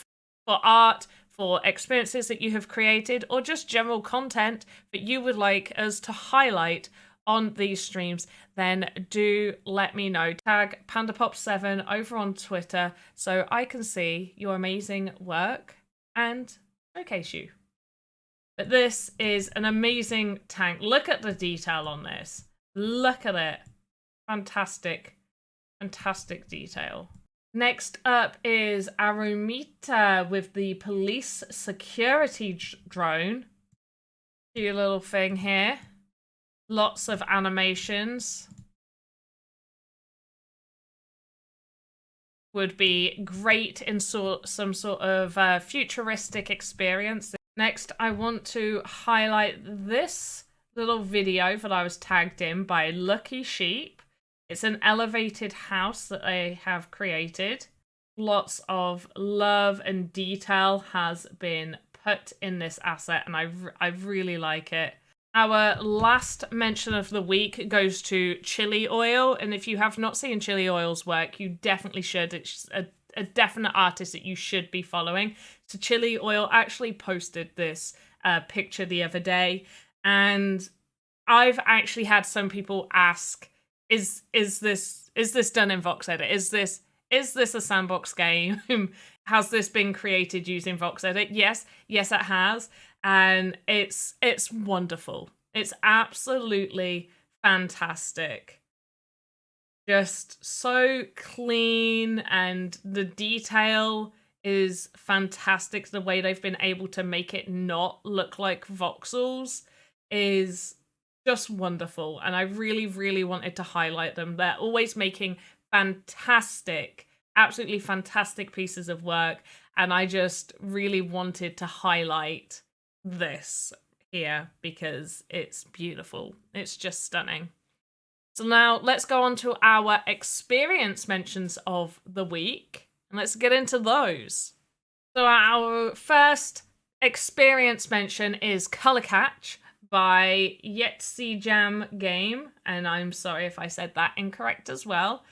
for art, for experiences that you have created, or just general content that you would like us to highlight on these streams, then do let me know. Tag Pandapops7 over on Twitter so I can see your amazing work and showcase you. But this is an amazing tank. Look at the detail on this. Look at it. Fantastic. Fantastic detail. Next up is Arumita with the police security drone. Cute little thing here. Lots of animations. Would be great in some sort of futuristic experience. Next, I want to highlight this little video that I was tagged in by Lucky Sheep. It's an elevated house that they have created. Lots of love and detail has been put in this asset, and I really like it. Our last mention of the week goes to Chili Oil, and if you have not seen Chili Oil's work, you definitely should. It's a definite artist that you should be following. So Chili Oil actually posted this picture the other day, and I've actually had some people ask, is this done in VoxEdit? Is this a sandbox game? Has this been created using VoxEdit? Yes, it has. And it's wonderful. It's absolutely fantastic. Just so clean, and the detail is fantastic. The way they've been able to make it not look like voxels is just wonderful. And I really, really wanted to highlight them. They're always making fantastic, absolutely fantastic pieces of work. And I just really wanted to highlight this here because it's beautiful. It's just stunning. So now let's go on to our experience mentions of the week, and let's get into those. So our first experience mention is Color Catch by Yetzi Jam Game, and I'm sorry if I said that incorrect as well.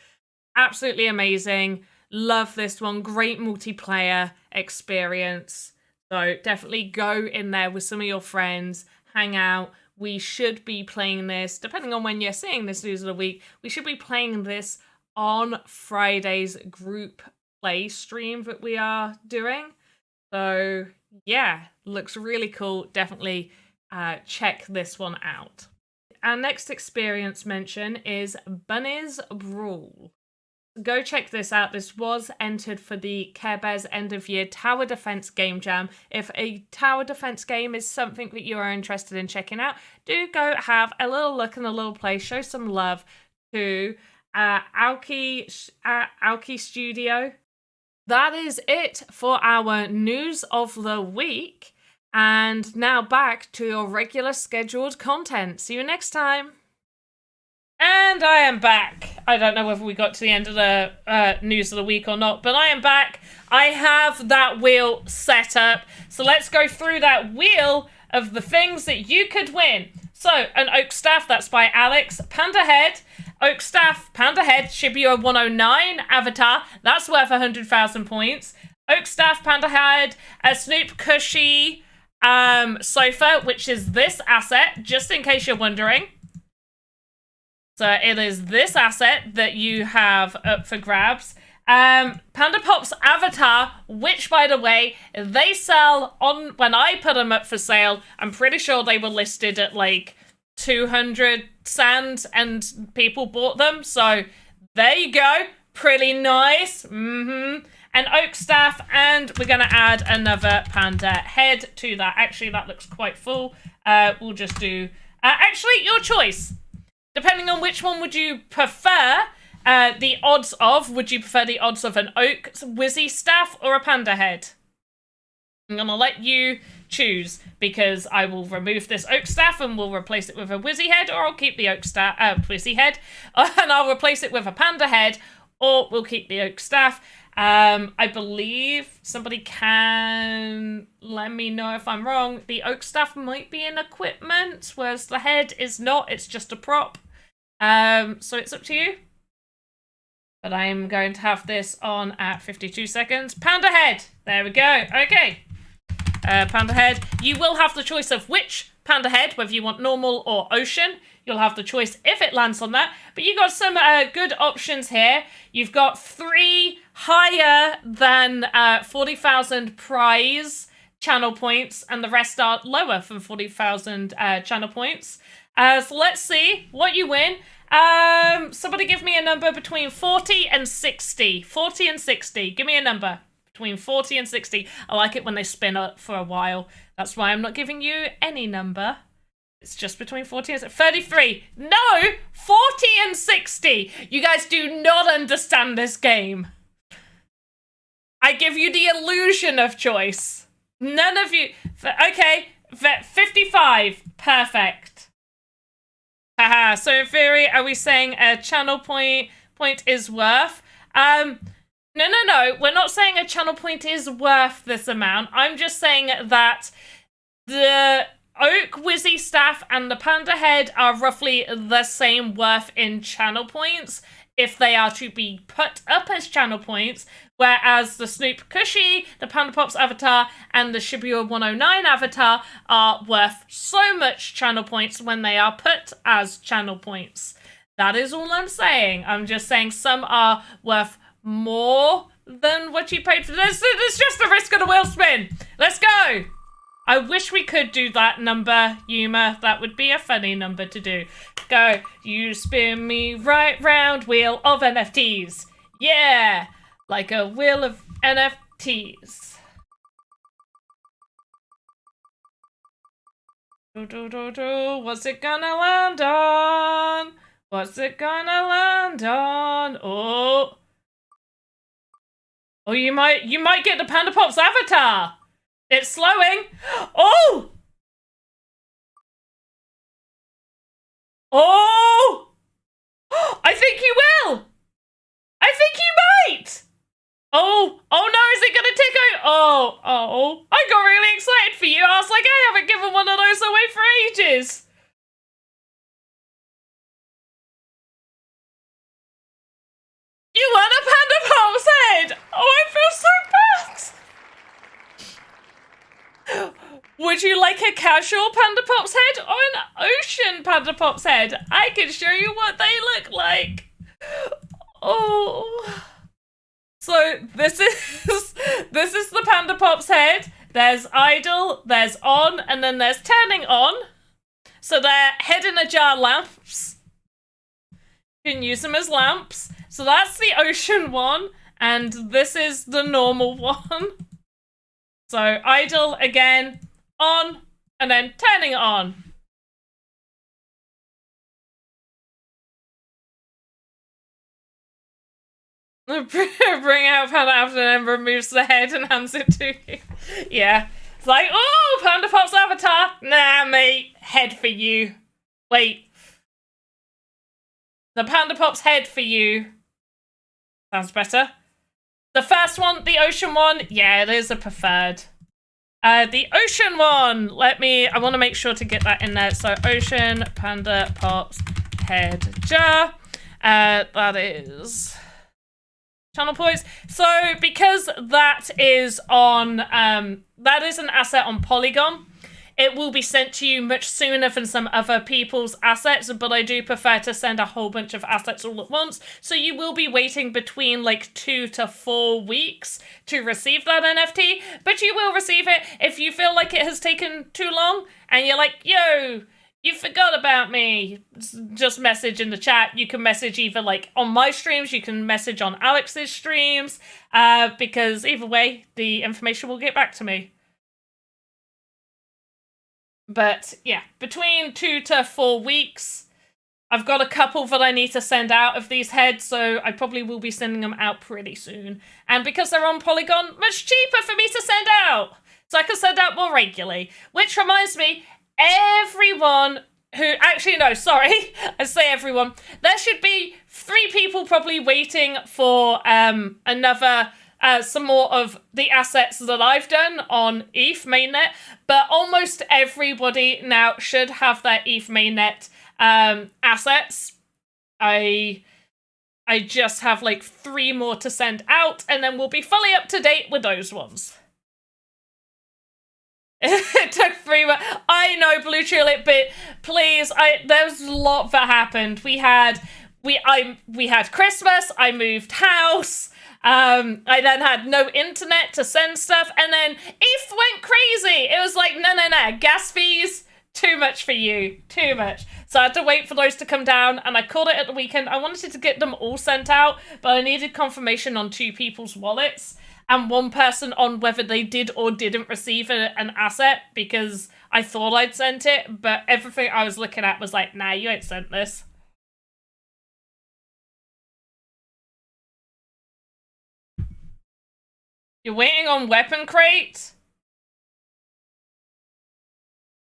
Absolutely amazing. Love this one. Great multiplayer experience. So definitely go in there with some of your friends, hang out. We should be playing this, depending on when you're seeing this news of the week, we should be playing this on Friday's group play stream that we are doing. So yeah, looks really cool. Definitely check this one out. Our next experience mention is Bunny's Brawl. Go check this out. This was entered for the Care Bears end of year Tower Defense Game Jam. If a Tower Defense game is something that you are interested in checking out, do go have a little look and a little play. Show some love to Aoki Studio. That is it for our news of the week. And now back to your regular scheduled content. See you next time. And I am back. I don't know whether we got to the end of the news of the week or not, but I am back. I have that wheel set up. So let's go through that wheel of the things that you could win. So, an oak staff, that's by Alex. Panda head, oak staff, panda head, Shibuya 109 avatar. That's worth 100,000 points. Oak staff, panda head, a Snoop Cushy sofa, which is this asset, just in case you're wondering. So it is this asset that you have up for grabs. Pandapops avatar, which, by the way, they sell on when I put them up for sale. I'm pretty sure they were listed at like 200 sand and people bought them. So there you go. Pretty nice. And oak staff, and we're going to add another panda head to that. Actually, that looks quite full. We'll just do... actually, your choice. Depending on which one would you prefer, the odds of, would you prefer the odds of an oak wizzy staff or a panda head? I'm going to let you choose, because I will remove this oak staff and we'll replace it with a wizzy head, or I'll keep the oak staff, wizzy head, and I'll replace it with a panda head, or we'll keep the oak staff. I believe somebody can let me know if I'm wrong. The oak staff might be in equipment, whereas the head is not. It's just a prop. So it's up to you. But I'm going to have this on at 52 seconds. Panda head. There we go. Okay. Panda head. You will have the choice of which panda head, whether you want normal or ocean. You'll have the choice if it lands on that. But you got some good options here. You've got 3 higher than 40,000 prize channel points, and the rest are lower than 40,000 channel points. So let's see what you win. Somebody give me a number between 40 and 60. 40 and 60. Give me a number between 40 and 60. I like it when they spin up for a while. That's why I'm not giving you any number. It's just between 40 and 33. No! 40 and 60! You guys do not understand this game. I give you the illusion of choice. None of you... Okay, 55. Perfect. Haha, so in theory, are we saying a channel point is worth? No. We're not saying a channel point is worth this amount. I'm just saying that Oak Wizzy Staff and the Panda Head are roughly the same worth in channel points if they are to be put up as channel points, whereas the Snoop Cushy, the Pandapops avatar, and the Shibuya 109 avatar are worth so much channel points when they are put as channel points. That is all I'm saying. I'm just saying some are worth more than what you paid for this. It's just the risk of the wheel spin. Let's go. I wish we could do that number, Yuma. That would be a funny number to do. Go. You spin me right round, wheel of NFTs. Yeah. Like a wheel of NFTs. What's it gonna land on? What's it gonna land on? Oh. Oh, you might get the Pandapops avatar. It's slowing. Oh! Oh! I think you will. I think you might. Oh, oh no, is it gonna tick out? Oh, I got really excited for you. I was like, I haven't given one of those away for ages. You want a Pandapops head? Oh, I feel so bad. Would you like a casual Pandapops head or an ocean Pandapops head? I can show you what they look like. Oh. So this is the Pandapops head. There's idle, there's on, and then there's turning on. So they're head in a jar lamps. You can use them as lamps. So that's the ocean one, and this is the normal one. So idle again, on, and then turning it on. Bring out Panda after and removes the head and hands it to you. Yeah. It's like, oh, Pandapops avatar. Nah, mate. Head for you. Wait. The Pandapops head for you. Sounds better. The first one, the ocean one, yeah, it is a preferred. The ocean one, I want to make sure to get that in there. So ocean, Pandapops, head jar. That is channel points. So because that is on, that is an asset on Polygon, it will be sent to you much sooner than some other people's assets, but I do prefer to send a whole bunch of assets all at once. So you will be waiting between like 2 to 4 weeks to receive that NFT, but you will receive it. If you feel like it has taken too long and you're like, yo, you forgot about me, just message in the chat. You can message either like on my streams, you can message on Alex's streams, because either way, the information will get back to me. But yeah, between 2 to 4 weeks, I've got a couple that I need to send out of these heads, so I probably will be sending them out pretty soon. And because they're on Polygon, much cheaper for me to send out, so I can send out more regularly. Which reminds me, everyone who, actually no, sorry, I say everyone, there should be 3 people probably waiting for another some more of the assets that I've done on ETH mainnet, but almost everybody now should have their ETH mainnet assets. I just have like 3 more to send out, and then we'll be fully up to date with those ones. It took 3 months. I know, Blue Tulip, but please, there was a lot that happened. We had Christmas, I moved house, I then had no internet to send stuff, and then ETH went crazy. It was like, no, gas fees, too much for you, too much. So I had to wait for those to come down, and I called it at the weekend. I wanted to get them all sent out, but I needed confirmation on 2 people's wallets, and 1 person on whether they did or didn't receive an asset, because I thought I'd sent it, but everything I was looking at was like, nah, you ain't sent this. You're waiting on Weapon Crate?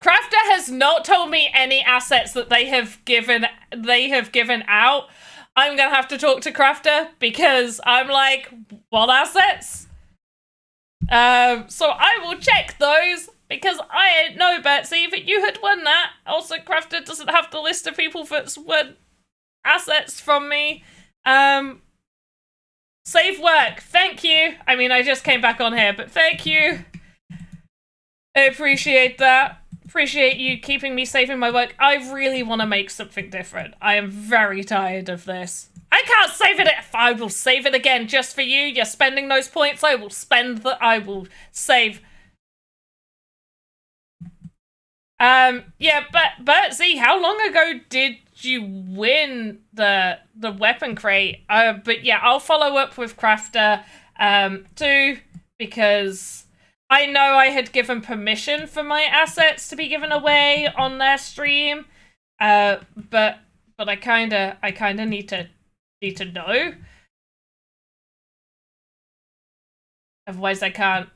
Crafter has not told me any assets that they have given out. I'm gonna have to talk to Crafter because I'm like, what assets? So I will check those because I didn't know, Betsy, that you had won that. Also, Crafter doesn't have the list of people that's won assets from me. Save work. Thank you. I mean, I just came back on here, but thank you. I appreciate that. Appreciate you keeping me safe in my work. I really want to make something different. I am very tired of this. I can't save it. I will save it again just for you. You're spending those points. I will save. Yeah, but Z, how long ago did you win the weapon crate? But yeah, I'll follow up with Crafter, too, because I know I had given permission for my assets to be given away on their stream, but I kinda need to know. Otherwise, I can't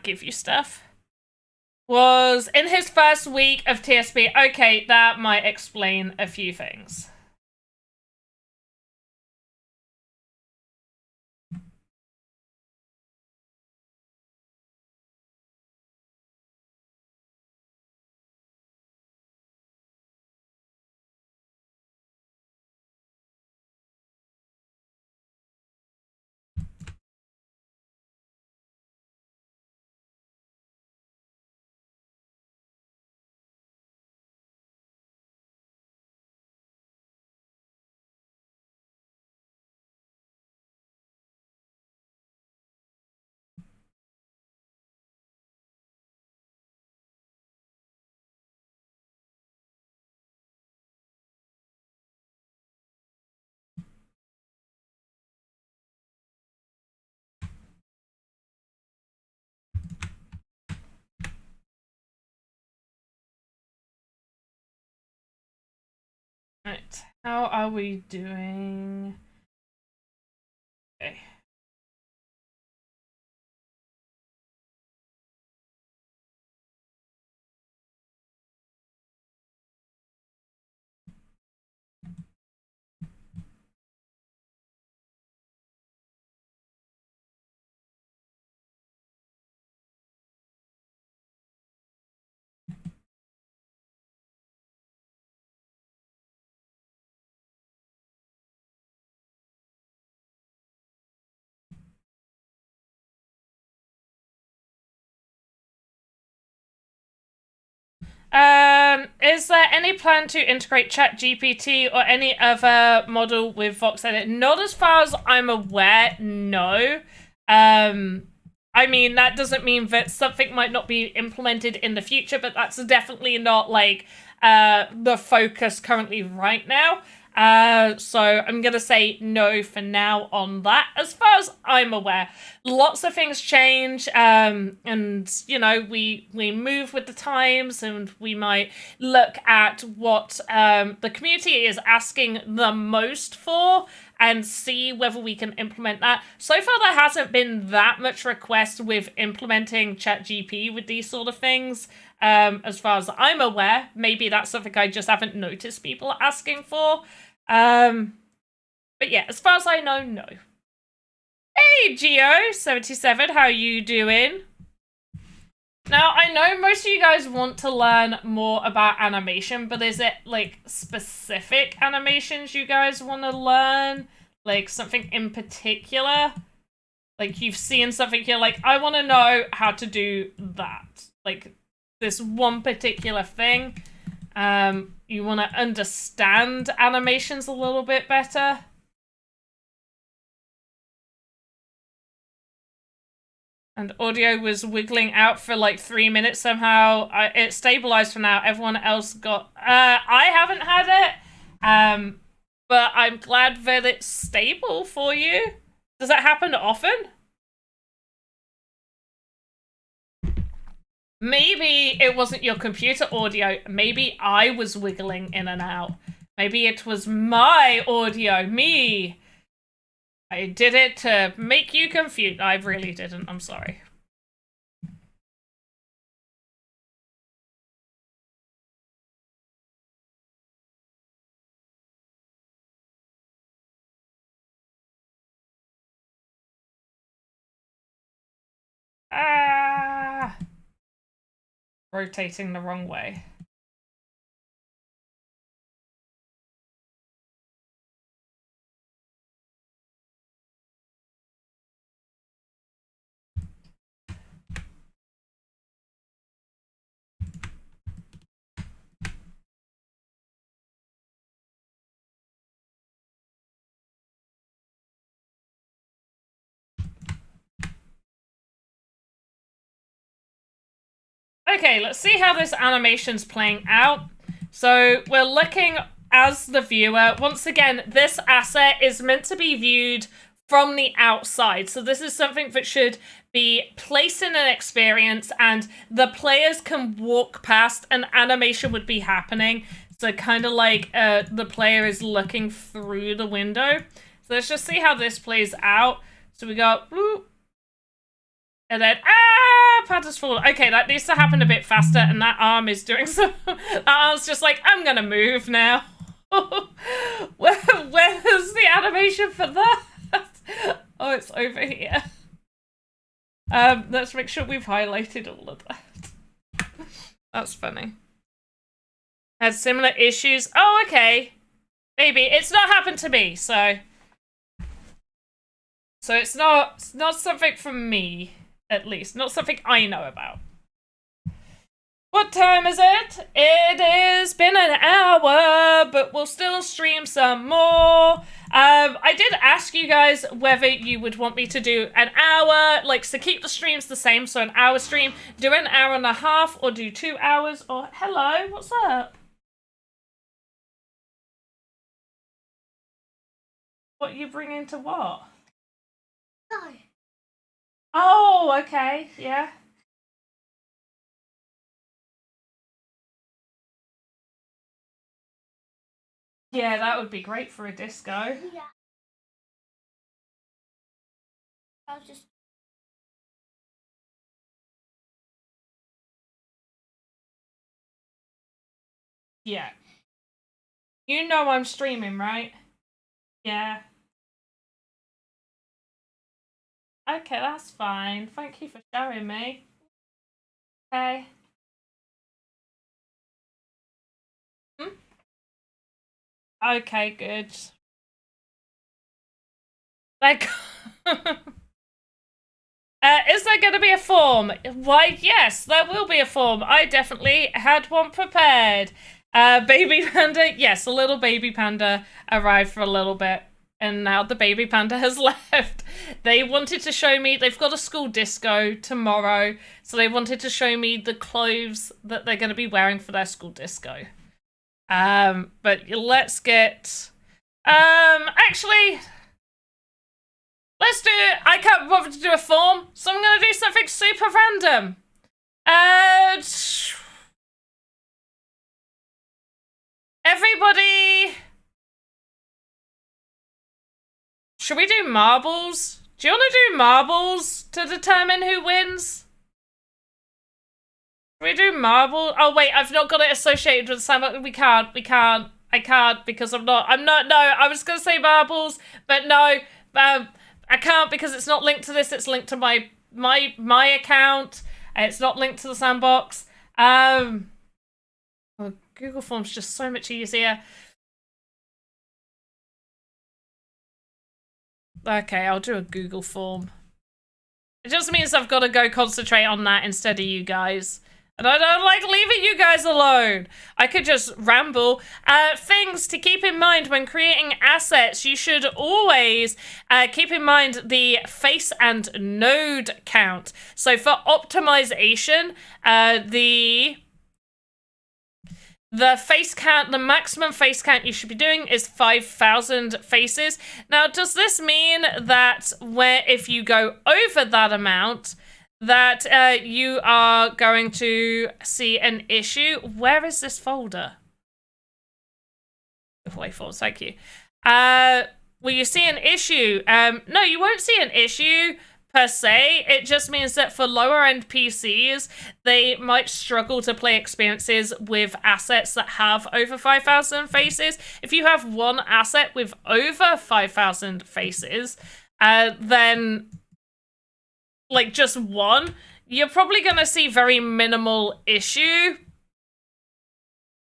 give you stuff. Was in his first week of TSP. Okay, that might explain a few things. Right, how are we doing? Okay. Is there any plan to integrate ChatGPT or any other model with VoxEdit? Not as far as I'm aware, no. I mean, that doesn't mean that something might not be implemented in the future, but that's definitely not, like, the focus currently right now. So I'm gonna say no for now on that, as far as I'm aware. Lots of things change, and, you know, we move with the times, and we might look at what the community is asking the most for, and see whether we can implement that. So far, there hasn't been that much request with implementing ChatGPT with these sort of things. As far as I'm aware, maybe that's something I just haven't noticed people asking for. But yeah, as far as I know, no. Hey, Geo77, how you doing? Now, I know most of you guys want to learn more about animation, but is it, like, specific animations you guys want to learn? Like, something in particular? Like, you've seen something here, like, I want to know how to do that. Like, this one particular thing. You want to understand animations a little bit better? And audio was wiggling out for like 3 minutes somehow. It stabilized for now. Everyone else got... I haven't had it. But I'm glad that it's stable for you. Does that happen often? Maybe it wasn't your computer audio. Maybe I was wiggling in and out. Maybe it was my audio. Me. I did it to make you confused. I really didn't. I'm sorry. Ah. rotating the wrong way. Okay, let's see how this animation's playing out. So we're looking as the viewer. Once again, this asset is meant to be viewed from the outside. So this is something that should be placed in an experience and the players can walk past and animation would be happening. So kind of like the player is looking through the window. So let's just see how this plays out. So we go, whoop, and then, Panda's fallen. Okay, that needs to happen a bit faster, and that arm is doing so. That arm's just like, I'm gonna move now. Where's the animation for that? Oh, it's over here. Let's make sure we've highlighted all of that. That's funny. Had similar issues. Oh, okay. Maybe. It's not happened to me, so it's not something from me. At least, not something I know about. What time is it? It has been an hour, but we'll still stream some more. I did ask you guys whether you would want me to do an hour, like, so keep the streams the same, so an hour stream, do an hour and a half, or do 2 hours, or hello, what's up? What are you bringing to what? No. Oh, okay, yeah. Yeah, that would be great for a disco. Yeah. I'll just. Yeah. You know I'm streaming, right? Yeah. Okay, that's fine. Thank you for showing me. Okay. Okay, good. Like, is there going to be a form? Why, yes, there will be a form. I definitely had one prepared. Baby panda, yes, a little baby panda arrived for a little bit. And now the baby panda has left. They wanted to show me, they've got a school disco tomorrow, so they wanted to show me the clothes that they're going to be wearing for their school disco. But let's get, actually, let's do, I can't bother to do a form, so I'm going to do something super random. Everybody, should we do marbles? Do you want to do marbles to determine who wins? Should we do marble? Oh wait, I've not got it associated with Sandbox. We can't. I can't because I'm not, no, I was gonna say marbles, but no, I can't because it's not linked to this, it's linked to my account, and it's not linked to the Sandbox. Well, Google Forms just so much easier. Okay, I'll do a Google form. It just means I've got to go concentrate on that instead of you guys. And I don't like leaving you guys alone. I could just ramble. Things to keep in mind when creating assets. You should always keep in mind the face and node count. So for optimization, the face count, the maximum face count you should be doing is 5,000 faces. Now, does this mean that if you go over that amount, that you are going to see an issue? Where is this folder? Giveaway forms, thank you. Will you see an issue? No, you won't see an issue per se. It just means that for lower end PCs, they might struggle to play experiences with assets that have over 5,000 faces. If you have one asset with over 5,000 faces, then like just one, you're probably going to see very minimal issue.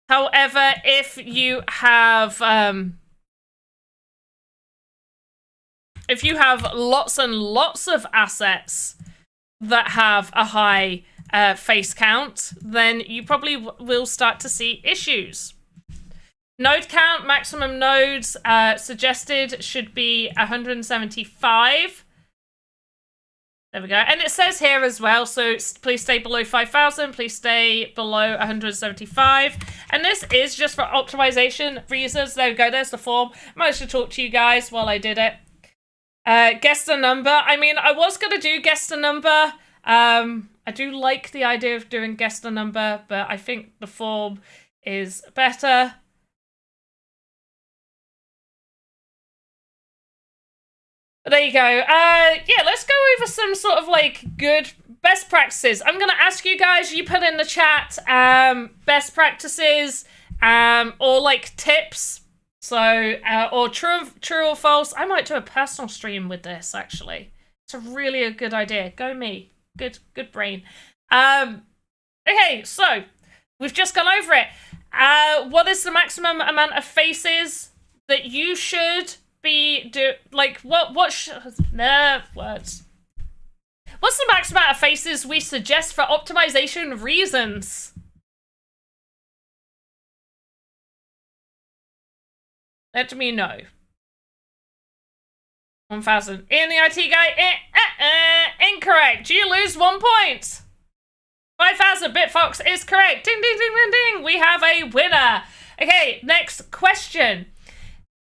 However, if you have lots and lots of assets that have a high face count, then you probably will start to see issues. Node count, maximum nodes suggested should be 175. There we go. And it says here as well, so please stay below 5,000, please stay below 175. And this is just for optimization reasons. There we go, there's the form. I managed to talk to you guys while I did it. Guess the number. I mean, I was going to do guess the number. I do like the idea of doing guess the number, but I think the form is better. There you go. Yeah, let's go over some sort of like good best practices. I'm gonna ask you guys, you put in the chat, best practices, or like tips. So, or true or false. I might do a personal stream with this, actually. It's really a good idea. Go me. Good brain. Okay, so we've just gone over it. What is the maximum amount of faces that you should be words? What's the max amount of faces we suggest for optimization reasons? Let me know. 1,000. Ian the IT guy, incorrect. You lose 1 point. 5,000. Bitfox is correct. Ding, ding, ding, ding, ding. We have a winner. Okay, next question.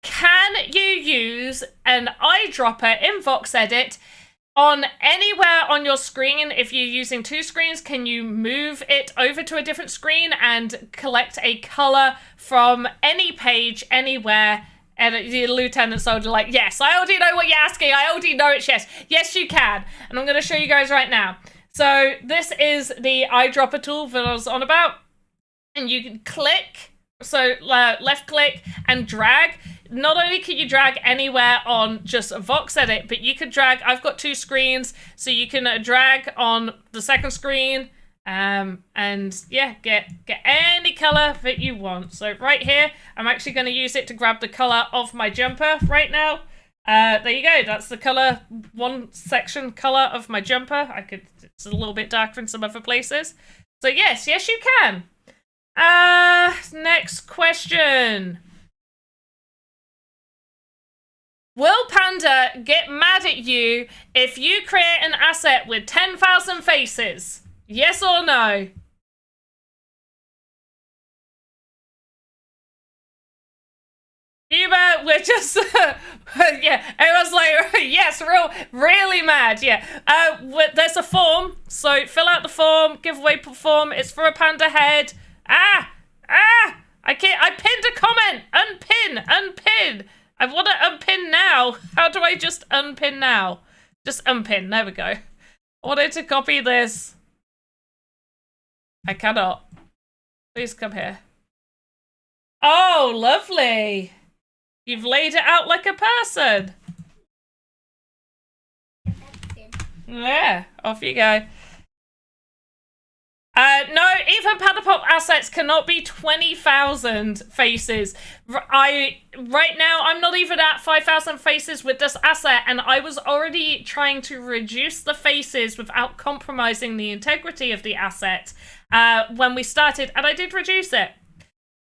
Can you use an eyedropper in VoxEdit on anywhere on your screen? If you're using two screens, can you move it over to a different screen and collect a color from any page, anywhere? And the Lieutenant Soldier like, yes, I already know what you're asking. I already know it's yes. Yes, you can. And I'm going to show you guys right now. So this is the eyedropper tool that I was on about. And you can click, so left click and drag. Not only can you drag anywhere on just VoxEdit, but you could drag, I've got two screens, so you can drag on the second screen, and yeah, get any color that you want. So right here, I'm actually going to use it to grab the color of my jumper right now. There you go, that's the color, one section color of my jumper. It's a little bit darker in some other places. So yes, you can. Next question. Will Panda get mad at you if you create an asset with 10,000 faces? Yes or no? Huber, we're just, yeah, it was like, yes, really mad, yeah. There's a form, so fill out the form, giveaway form, it's for a panda head. I pinned a comment, unpin. I want to unpin now. How do I just unpin now? Just unpin. There we go. I wanted to copy this. I cannot. Please come here. Oh, lovely. You've laid it out like a person. Yeah, off you go. No, even Pandapop assets cannot be 20,000 faces. Right now, I'm not even at 5,000 faces with this asset, and I was already trying to reduce the faces without compromising the integrity of the asset when we started, and I did reduce it.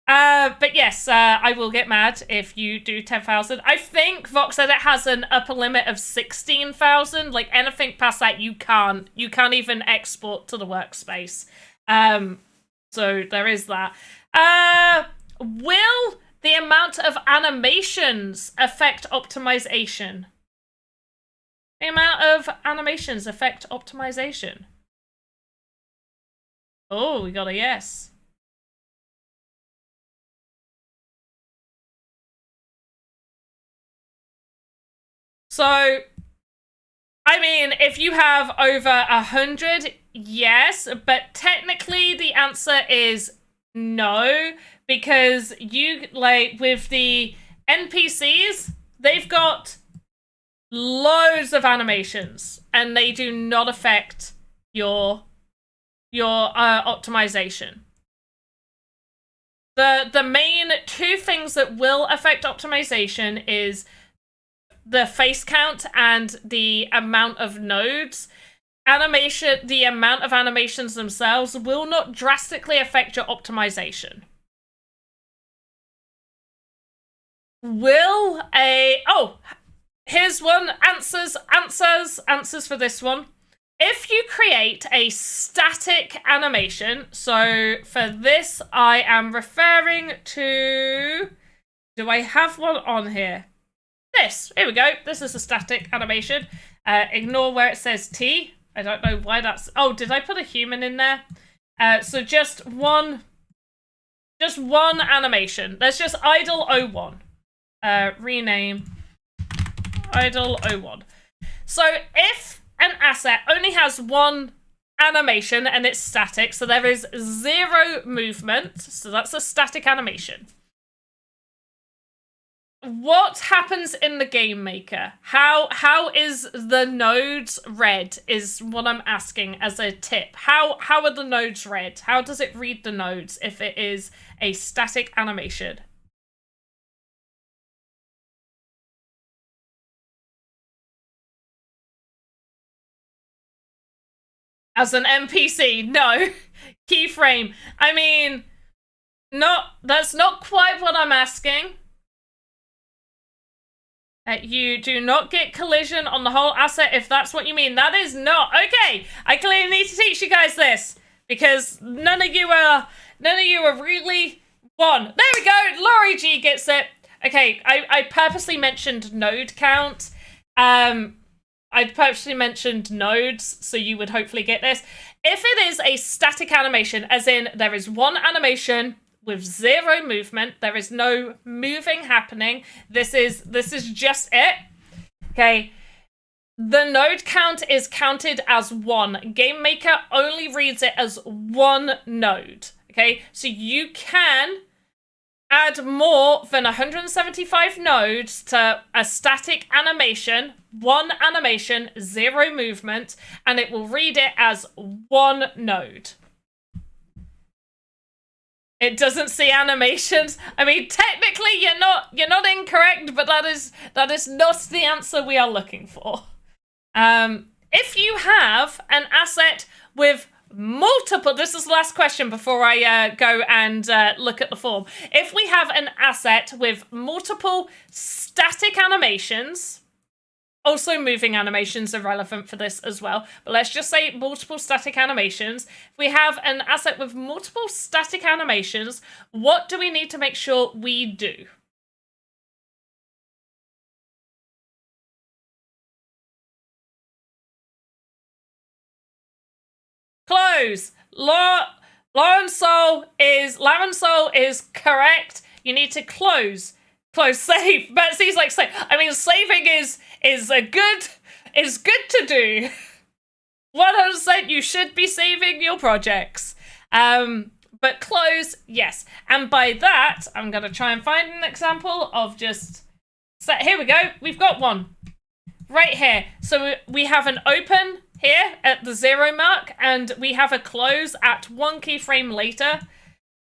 But yes, I will get mad if you do 10,000. I think VoxEdit has an upper limit of 16,000. Like anything past that, you can't even export to the workspace. So there is that. Will the amount of animations affect optimization? The amount of animations affect optimization. Oh, we got a yes. So, I mean, if you have over 100, yes, but technically the answer is no, because you, like, with the NPCs, they've got loads of animations, and they do not affect your optimization. The main two things that will affect optimization is the face count and the amount of nodes. The amount of animations themselves will not drastically affect your optimization. Here's one. Answers for this one. If you create a static animation, so for this I am referring to, do I have one on here? Here we go. This is a static animation. Ignore where it says T. I don't know why that's, oh, did I put a human in there? So just one animation. There's just idle 01. Rename idle 01. So if an asset only has one animation and it's static, so there is 0 movement, so that's a static animation. What happens in the game maker? How is the nodes read is what I'm asking as a tip. How are the nodes read? How does it read the nodes if it is a static animation? As an NPC, no. Keyframe. I mean, that's not quite what I'm asking. You do not get collision on the whole asset if that's what you mean. That is not. Okay, I clearly need to teach you guys this because none of you are really one. There we go. Laurie G gets it. Okay, I purposely mentioned node count. I purposely mentioned nodes, so you would hopefully get this. If it is a static animation, as in there is one animation with 0 movement, there is no moving happening, this is just it, okay? The node count is counted as 1. Game Maker only reads it as 1 node, okay? So you can add more than 175 nodes to a static animation, 1 animation, 0 movement, and it will read it as 1 node. It doesn't see animations. I mean, technically, you're not incorrect, but that is not the answer we are looking for. If you have an asset with multiple, this is the last question before I go and look at the form. If we have an asset with multiple static animations, also moving animations are relevant for this as well, but let's just say multiple static animations. If we have an asset with multiple static animations, what do we need to make sure we do? Close. Larensol is correct. You need to close save. Betsy's like save. I mean, saving is good to do. 100% you should be saving your projects. But close, yes. And by that, I'm gonna try and find an example of just here we go. We've got one right here. So we have an open here at the 0 mark, and we have a close at 1 keyframe later,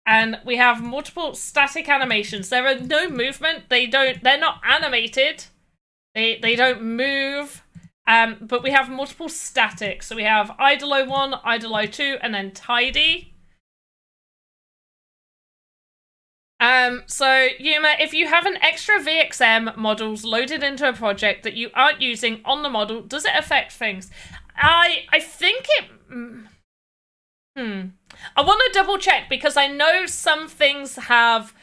and we have multiple static animations. There are no movement. They're not animated. They don't move. But we have multiple static. So we have idle 01, idle 02, and then tidy. So Yuma, if you have an extra VXM models loaded into a project that you aren't using on the model, does it affect things? I think it... I want to double check because I know some things have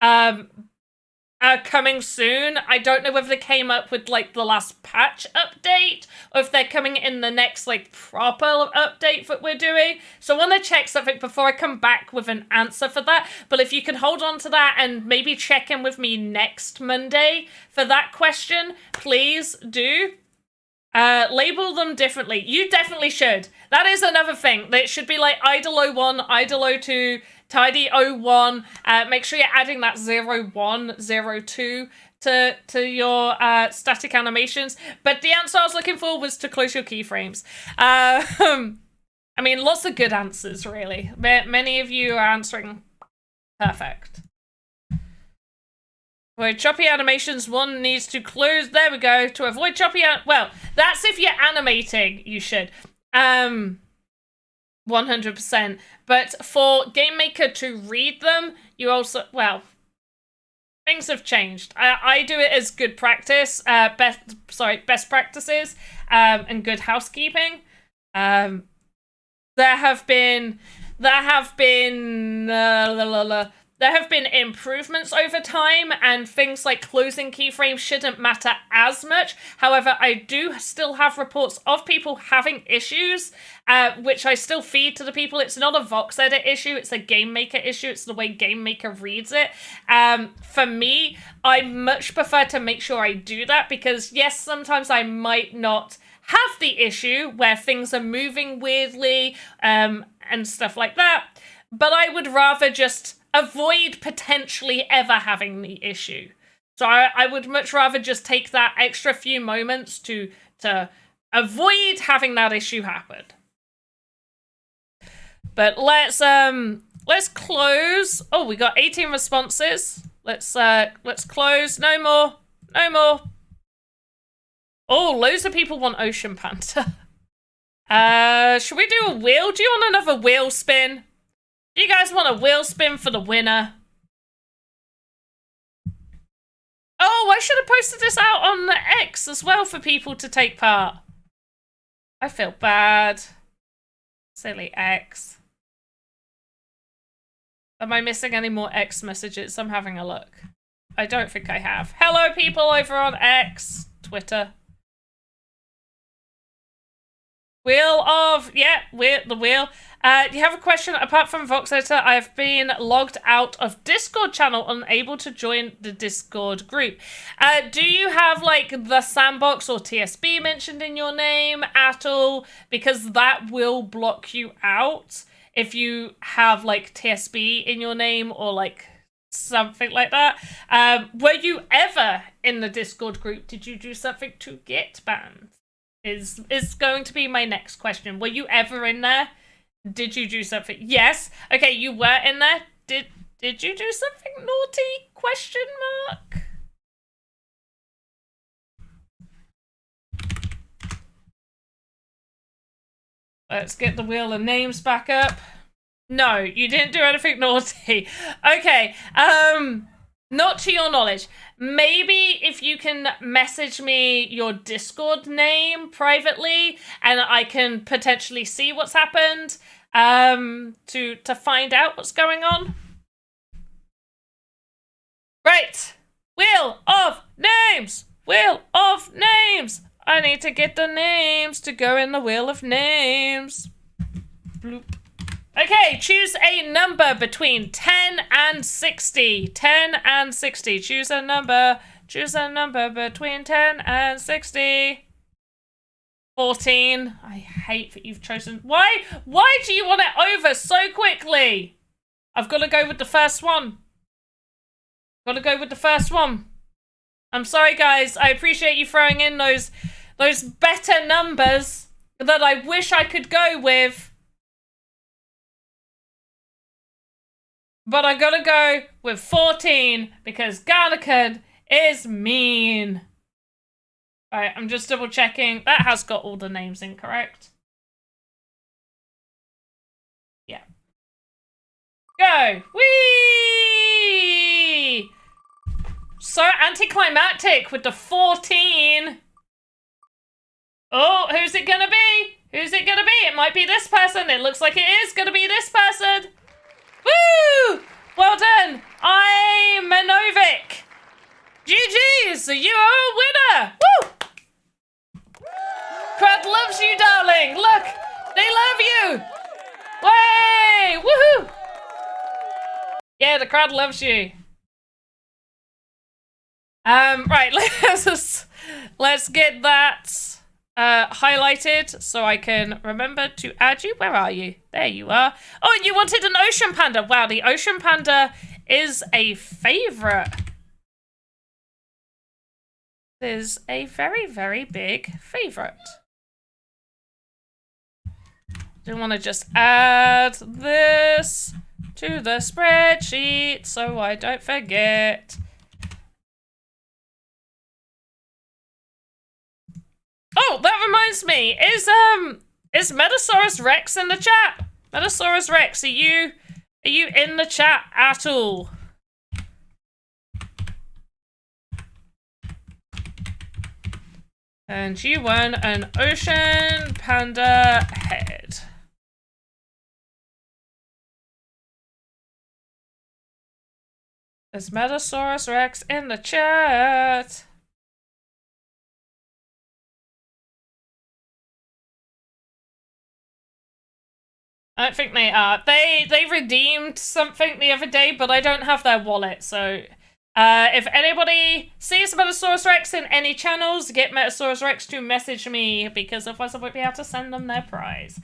are coming soon. I don't know whether they came up with like the last patch update or if they're coming in the next like proper update that we're doing. So I want to check something before I come back with an answer for that. But if you can hold on to that and maybe check in with me next Monday for that question, please do. Label them differently. You definitely should. That is another thing. It should be like idle 01, idle 02, tidy 01. Make sure you're adding that 01, 02 to your static animations. But the answer I was looking for was to close your keyframes. I mean, lots of good answers, really. Many of you are answering perfect. Avoid choppy animations. One needs to close. There we go. To avoid choppy... Well, that's if you're animating, you should. 100%. But for Game Maker to read them, you also... Well, things have changed. I do it as good practice. Best practices and good housekeeping. There have been improvements over time, and things like closing keyframes shouldn't matter as much. However, I do still have reports of people having issues, which I still feed to the people. It's not a VoxEdit issue, it's a Game Maker issue. It's the way Game Maker reads it. For me, I much prefer to make sure I do that, because yes, sometimes I might not have the issue where things are moving weirdly and stuff like that, but I would rather just avoid potentially ever having the issue. So I would much rather just take that extra few moments to avoid having that issue happen. But let's close. Oh, we got 18 responses. Let's close. No more. Oh, loads of people want Ocean Panda. Should we do a wheel? Do you want another wheel spin? Do you guys want a wheel spin for the winner? Oh, I should have posted this out on the X as well for people to take part. I feel bad. Silly X. Am I missing any more X messages? I'm having a look. I don't think I have. Hello, people over on X, Twitter. The wheel. You have a question? Apart from VoxEdit, I have been logged out of Discord channel, unable to join the Discord group. Do you have like the Sandbox or TSB mentioned in your name at all? Because that will block you out if you have like TSB in your name or like something like that. Were you ever in the Discord group? Did you do something to get banned? Is going to be my next question. Were you ever in there? Did you do something? Yes. Okay, you were in there. Did you do something naughty? Question mark. Let's get the wheel of names back up. No, you didn't do anything naughty. Okay. Not to your knowledge. Maybe if you can message me your Discord name privately and I can potentially see what's happened to find out what's going on. Right. Wheel of names. Wheel of names. I need to get the names to go in the wheel of names. Bloop. Okay, choose a number between 10 and 60. 10 and 60. Choose a number between 10 and 60. 14. I hate that you've chosen. Why do you want it over so quickly? I've got to go with the first one. I'm sorry, guys. I appreciate you throwing in those better numbers that I wish I could go with. But I gotta go with 14 because Garnican is mean. Alright, I'm just double checking. That has got all the names incorrect. Yeah. Go! Whee! So anticlimactic with the 14. Oh, who's it gonna be? It might be this person. It looks like it is gonna be this person. Woo! Well done! I'm Manovic! GG's! You are a winner! Woo! Crowd loves you, darling! Look! They love you! Way! Woohoo! Yeah, the crowd loves you. Right, let's get that highlighted so I can remember to add you. Where are you? There you are. Oh, and you wanted an Ocean Panda. Wow, the Ocean Panda is a favorite. Is a very, very big favorite. Do you want to just add this to the spreadsheet so I don't forget? Oh, that reminds me. Is Metasaurus Rex in the chat? Metasaurus Rex, are you in the chat at all? And you won an ocean panda head. Is Metasaurus Rex in the chat? I don't think they are. They redeemed something the other day, but I don't have their wallet, so if anybody sees Metasaurus Rex in any channels, get Metasaurus Rex to message me, because otherwise I won't be able to send them their prize.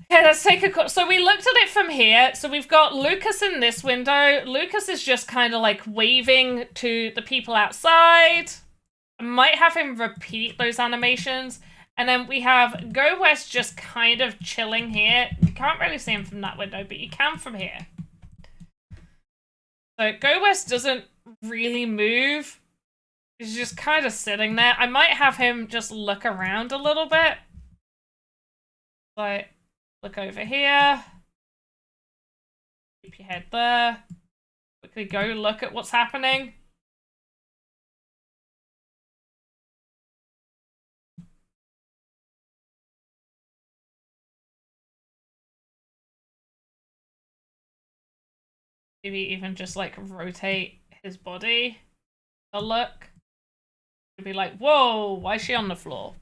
Okay, let's take a... So we looked at it from here. So we've got Lucas in this window. Lucas is just kind of like waving to the people outside. I might have him repeat those animations. And then we have Go West just kind of chilling here. You can't really see him from that window, but you can from here. So Go West doesn't really move. He's just kind of sitting there. I might have him just look around a little bit. Like, look over here. Keep your head there. Quickly go look at what's happening. Maybe even just like rotate his body a look. It'd be like, whoa, why is she on the floor?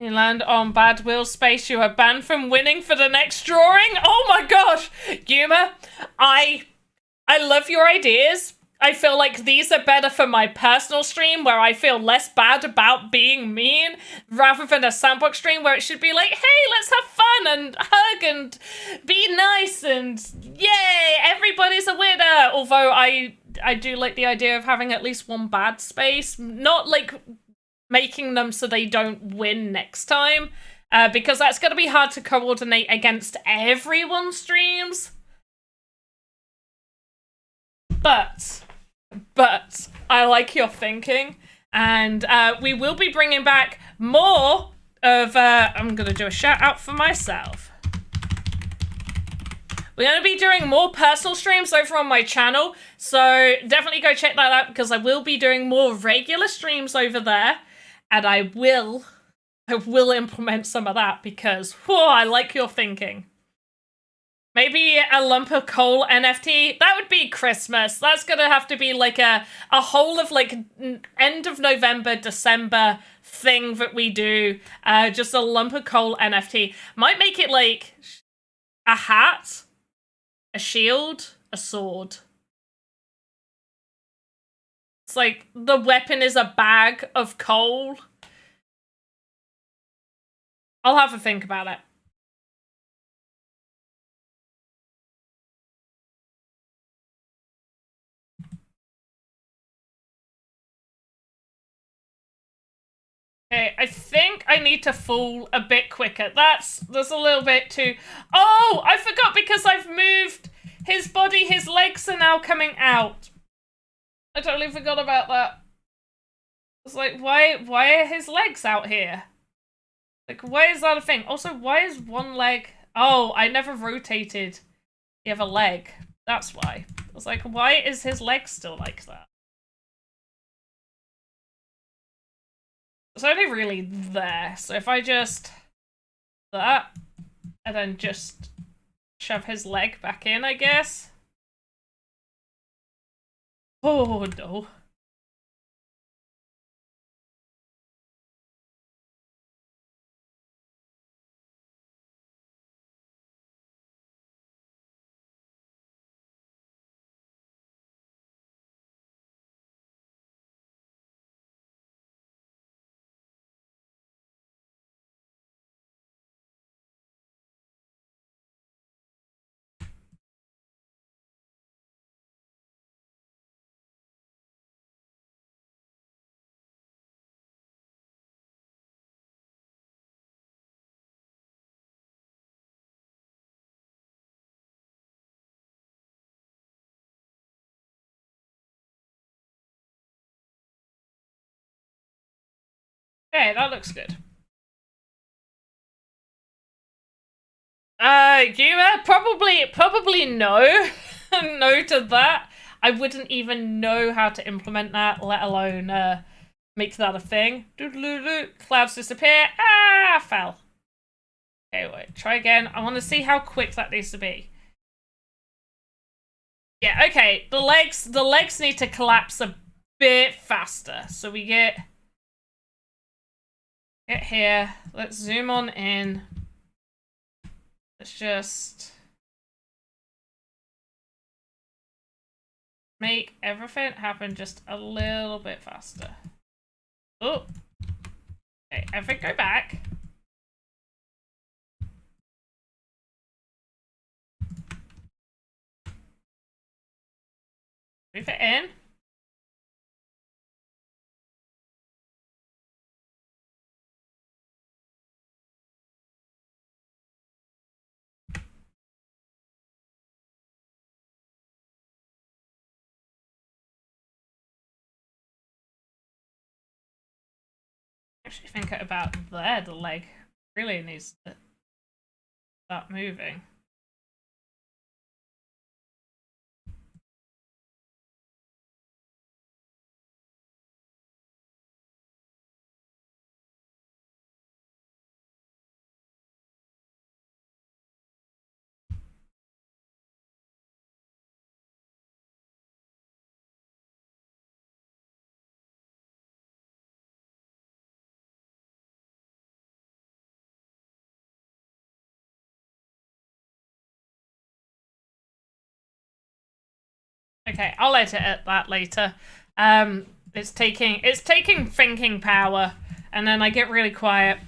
You land on bad wheel space, you are banned from winning for the next drawing. Oh my gosh, Yuma, I love your ideas. I feel like these are better for my personal stream where I feel less bad about being mean rather than a Sandbox stream where it should be like, hey, let's have fun and hug and be nice and yay, everybody's a winner. Although I do like the idea of having at least one bad space, not like making them so they don't win next time, because that's going to be hard to coordinate against everyone's streams. But I like your thinking, and we will be bringing back more of, I'm going to do a shout out for myself. We're going to be doing more personal streams over on my channel, so definitely go check that out, because I will be doing more regular streams over there, and I will implement some of that, because, whoa, I like your thinking. Maybe a lump of coal NFT. That would be Christmas. That's gonna have to be like a whole of like end of November, December thing that we do. Just a lump of coal NFT. Might make it like a hat, a shield, a sword. It's like the weapon is a bag of coal. I'll have a think about it. Okay, I think I need to fall a bit quicker. That's a little bit too... Oh, I forgot, because I've moved his body, his legs are now coming out. I totally forgot about that. It's like, why are his legs out here? Like, why is that a thing? Also, why is one leg... Oh, I never rotated the other leg. That's why. I was like, why is his leg still like that? It's only really there, so if I just... that, and then just shove his leg back in, I guess. Oh, no. Okay, that looks good. Probably no. No to that. I wouldn't even know how to implement that, let alone make that a thing. Clouds disappear. Ah, fell. Okay, wait, try again. I want to see how quick that needs to be. Yeah, okay. The legs need to collapse a bit faster. So we get here. Let's zoom on in. Let's just make everything happen just a little bit faster. Oh. Okay, everything go back. Move it in. Actually think about there, the leg really needs to start moving. Okay, I'll edit that later. It's taking thinking power, and then I get really quiet.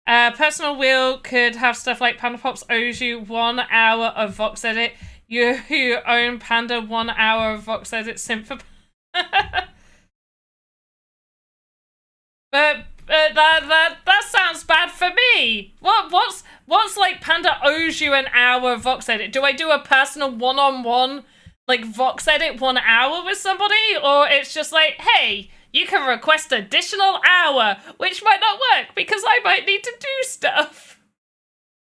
Personal wheel could have stuff like Pandapops owes you 1 hour of VoxEdit. You own Panda 1 hour of VoxEdit synth. But that sounds bad for me. What's like Panda owes you an hour of VoxEdit? Do I do a personal one-on-one like VoxEdit 1 hour with somebody, or it's just like, hey, you can request additional hour, which might not work because I might need to do stuff.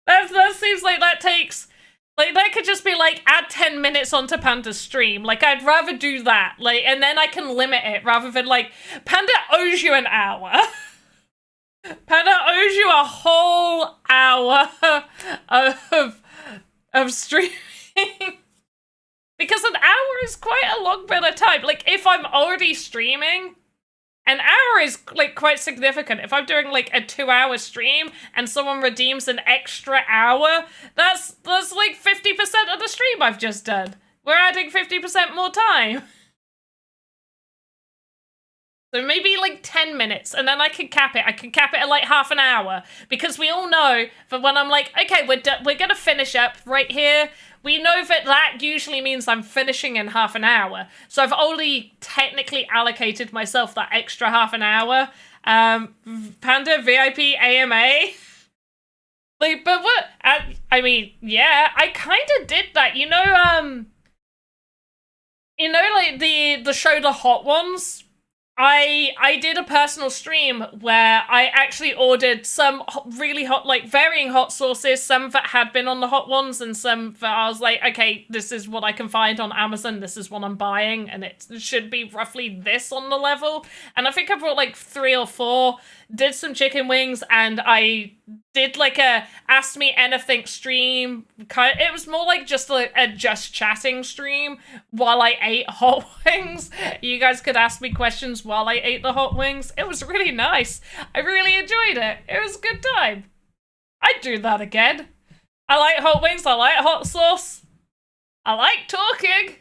That seems like that takes, like, that could just be like, add 10 minutes onto Panda's stream. Like, I'd rather do that, like, and then I can limit it rather than like, Panda owes you an hour. Panda owes you a whole hour of streaming. Because an hour is quite a long bit of time. Like, if I'm already streaming, an hour is, like, quite significant. If I'm doing, like, a 2-hour stream and someone redeems an extra hour, that's like, 50% of the stream I've just done. We're adding 50% more time. So maybe, like, 10 minutes, and then I can cap it. I can cap it at, like, half an hour. Because we all know that when I'm like, okay, we're gonna finish up right here, we know that usually means I'm finishing in half an hour. So I've only technically allocated myself that extra half an hour. Panda VIP AMA. Like, but what? I mean, yeah, I kind of did that. You know, like the show The Hot Ones. I did a personal stream where I actually ordered some really hot, like, varying hot sauces, some that had been on the Hot Ones, and some that I was like, okay, this is what I can find on Amazon, this is what I'm buying, and it should be roughly this on the level. And I think I brought, like, 3 or 4, did some chicken wings, and I did, like, a Ask Me Anything stream. It was more like just a just chatting stream while I ate hot wings. You guys could ask me questions while I ate the hot wings. It was really nice. I really enjoyed it. It was a good time. I'd do that again. I like hot wings. I like hot sauce. I like talking.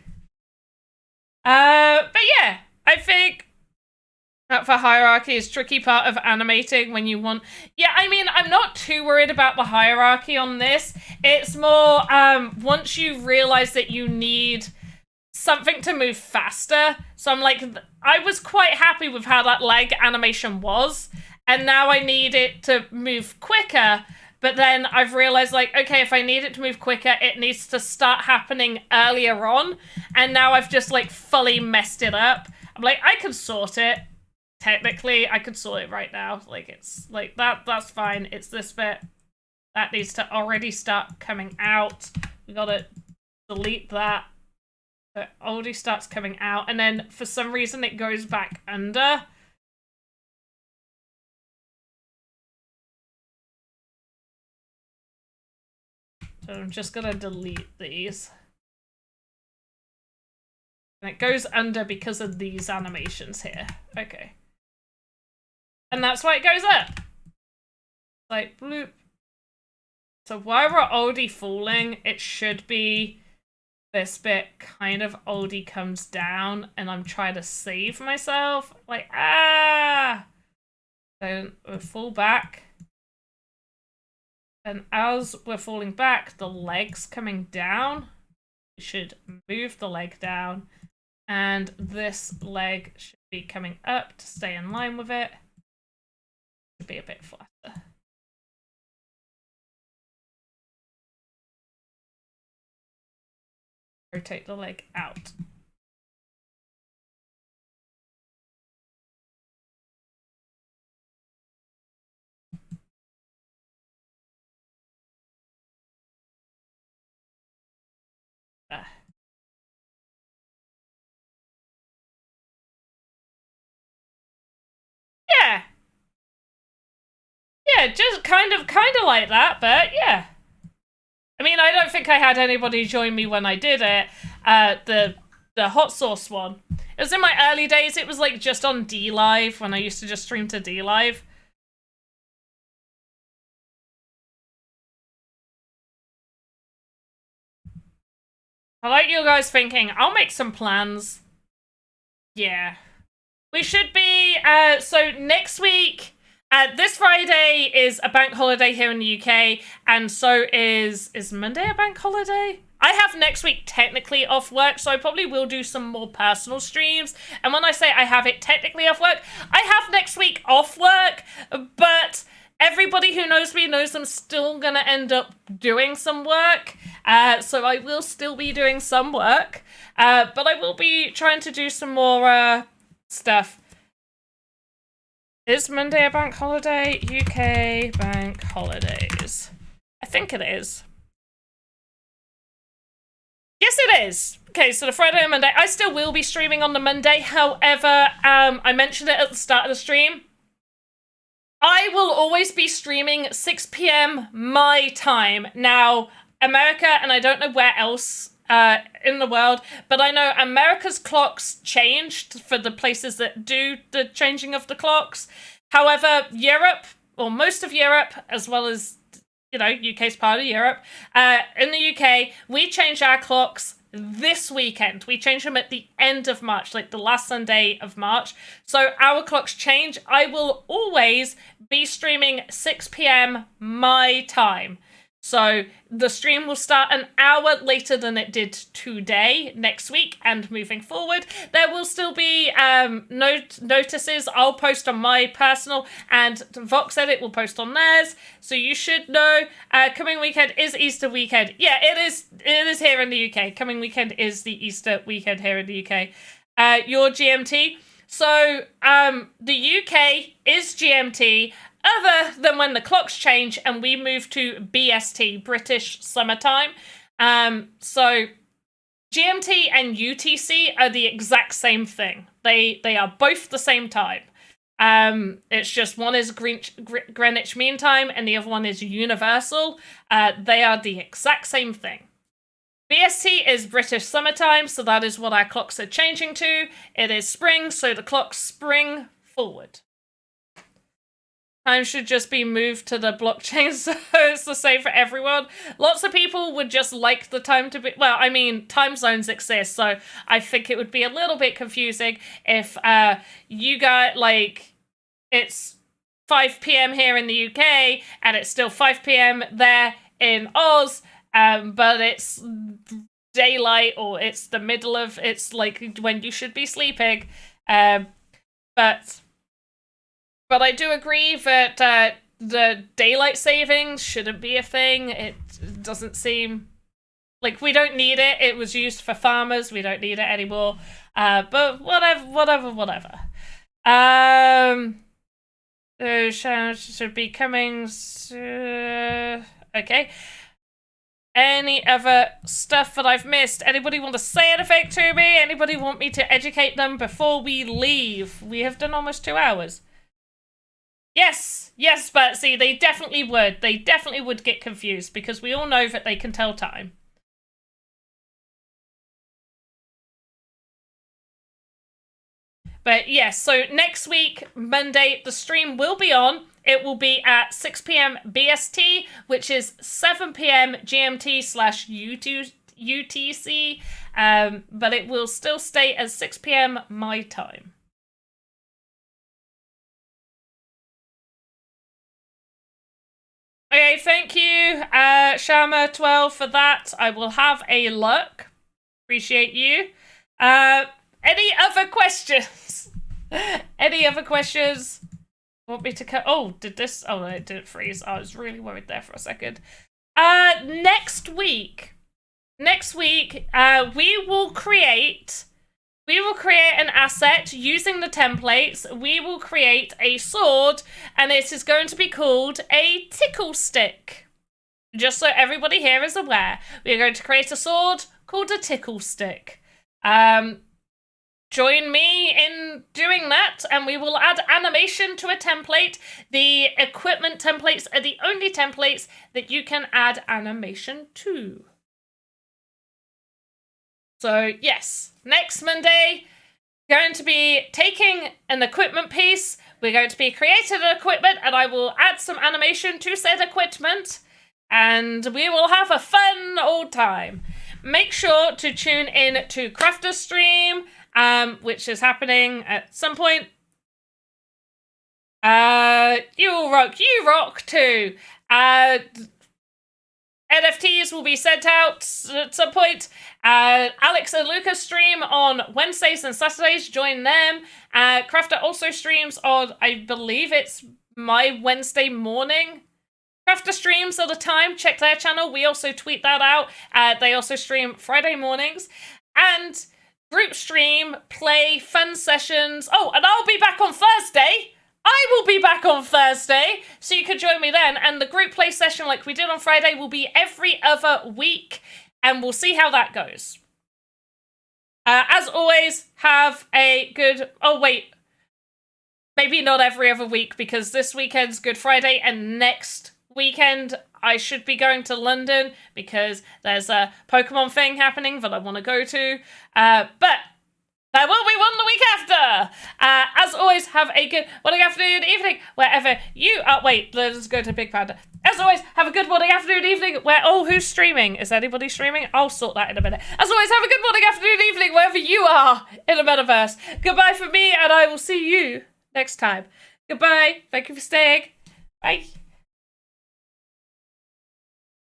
But yeah, I think that for hierarchy is tricky part of animating when you want... Yeah, I mean, I'm not too worried about the hierarchy on this. It's more, once you realize that you need something to move faster. So I'm like, I was quite happy with how that leg animation was, and now I need it to move quicker. But then I've realized, like, okay, if I need it to move quicker, it needs to start happening earlier on. And now I've just, like, fully messed it up. I'm like, I can sort it. technically I could sort it right now. Like, it's like that's fine. It's this bit that needs to already start coming out. We gotta delete that. It already starts coming out, and then for some reason it goes back under. So I'm just gonna delete these. And it goes under because of these animations here. Okay. And that's why it goes up. Like, bloop. So while we're already falling, it should be this bit kind of already comes down, and I'm trying to save myself. Like, Then we'll fall back. And as we're falling back, the leg's coming down. We should move the leg down. And this leg should be coming up to stay in line with it. Should be a bit flatter. Rotate the leg out. Yeah. Yeah, just kind of like that, but yeah. I mean, I don't think I had anybody join me when I did it. The hot sauce one. It was in my early days. It was like just on D Live when I used to just stream to D Live. I like you guys thinking, I'll make some plans. Yeah. We should be, so next week, this Friday is a bank holiday here in the UK, and so is Monday a bank holiday? I have next week technically off work, so I probably will do some more personal streams. And when I say I have it technically off work, I have next week off work, but everybody who knows me knows I'm still gonna end up doing some work. So I will still be doing some work, but I will be trying to do some more stuff. Is Monday a bank holiday? UK bank holidays. I think it is. Yes, it is. Okay, so the Friday and Monday. I still will be streaming on the Monday. However, I mentioned it at the start of the stream. I will always be streaming 6 p.m. my time. Now, America, and I don't know where else in the world, but I know America's clocks changed for the places that do the changing of the clocks. However, Europe, or most of Europe, as well as, you know, UK's part of Europe, in the UK, we change our clocks this weekend. We change them at the end of March, like the last Sunday of March. So our clocks change. I will always be streaming 6 p.m. my time. So the stream will start an hour later than it did today, next week, and moving forward. There will still be notices. I'll post on my personal, and VoxEdit will post on theirs. So you should know, coming weekend is Easter weekend. Yeah, it is here in the UK. Coming weekend is the Easter weekend here in the UK. Your GMT. So the UK is GMT, other than when the clocks change and we move to BST, British Summertime. So GMT and UTC are the exact same thing. They are both the same time. It's just one is Greenwich Mean Time and the other one is Universal. They are the exact same thing. BST is British Summertime, so that is what our clocks are changing to. It is spring, so the clocks spring forward. Time should just be moved to the blockchain so it's the same for everyone. Lots of people would just like the time to be... Well, I mean, time zones exist, so I think it would be a little bit confusing if you got, like, it's 5 p.m. here in the UK, and it's still 5 p.m. there in Oz, but it's daylight, or it's the middle of... It's, like, when you should be sleeping. But I do agree that the daylight savings shouldn't be a thing. It doesn't seem like we don't need it. It was used for farmers. We don't need it anymore. But whatever. Should be coming. Okay. Any other stuff that I've missed? Anybody want to say anything to me? Anybody want me to educate them before we leave? We have done almost 2 hours. Yes, but see, they definitely would. They definitely would get confused because we all know that they can tell time. But yes, so next week, Monday, the stream will be on. It will be at 6 p.m. BST, which is 7 p.m. GMT/UTC, but it will still stay at 6 p.m. my time. Okay, thank you, Shama12, for that. I will have a look. Appreciate you. Any other questions? Any other questions? Want me to cut? Oh, did this? Oh, it didn't freeze. I was really worried there for a second. Next week, we will create an asset using the templates. We will create a sword, and it is going to be called a tickle stick. Just so everybody here is aware, we are going to create a sword called a tickle stick. Join me in doing that, and we will add animation to a template. The equipment templates are the only templates that you can add animation to. So yes, next Monday, going to be taking an equipment piece. We're going to be creating an equipment, and I will add some animation to said equipment, and we will have a fun old time. Make sure to tune in to Crafter's stream, which is happening at some point. You rock too. NFTs will be sent out at some point. Alex and Lucas stream on Wednesdays and Saturdays. Join them. Crafter also streams on, I believe it's my Wednesday morning. Crafter streams all the time. Check their channel. We also tweet that out. They also stream Friday mornings. And group stream, play, fun sessions. Oh, and I'll be back on Thursday. I will be back on Thursday, so you can join me then. And the group play session, like we did on Friday, will be every other week, and we'll see how that goes. As always, have a good... Oh, wait. Maybe not every other week, because this weekend's Good Friday, and next weekend I should be going to London, because there's a Pokemon thing happening that I want to go to. But... there will be one the week after. As always, have a good morning, afternoon, evening, wherever you are. Wait, let's go to Big Panda. As always, have a good morning, afternoon, evening. Who's streaming? Is anybody streaming? I'll sort that in a minute. As always, have a good morning, afternoon, evening, wherever you are in the metaverse. Goodbye from me, and I will see you next time. Goodbye. Thank you for staying. Bye.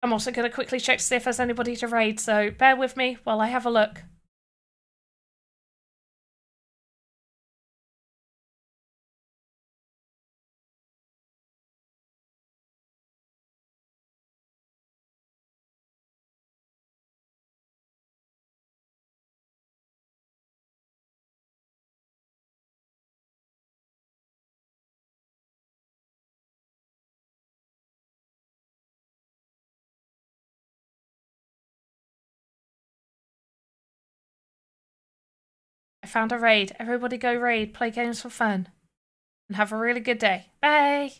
I'm also going to quickly check to see if there's anybody to raid, so bear with me while I have a look. I found a raid. Everybody go raid, play games for fun, and have a really good day. Bye!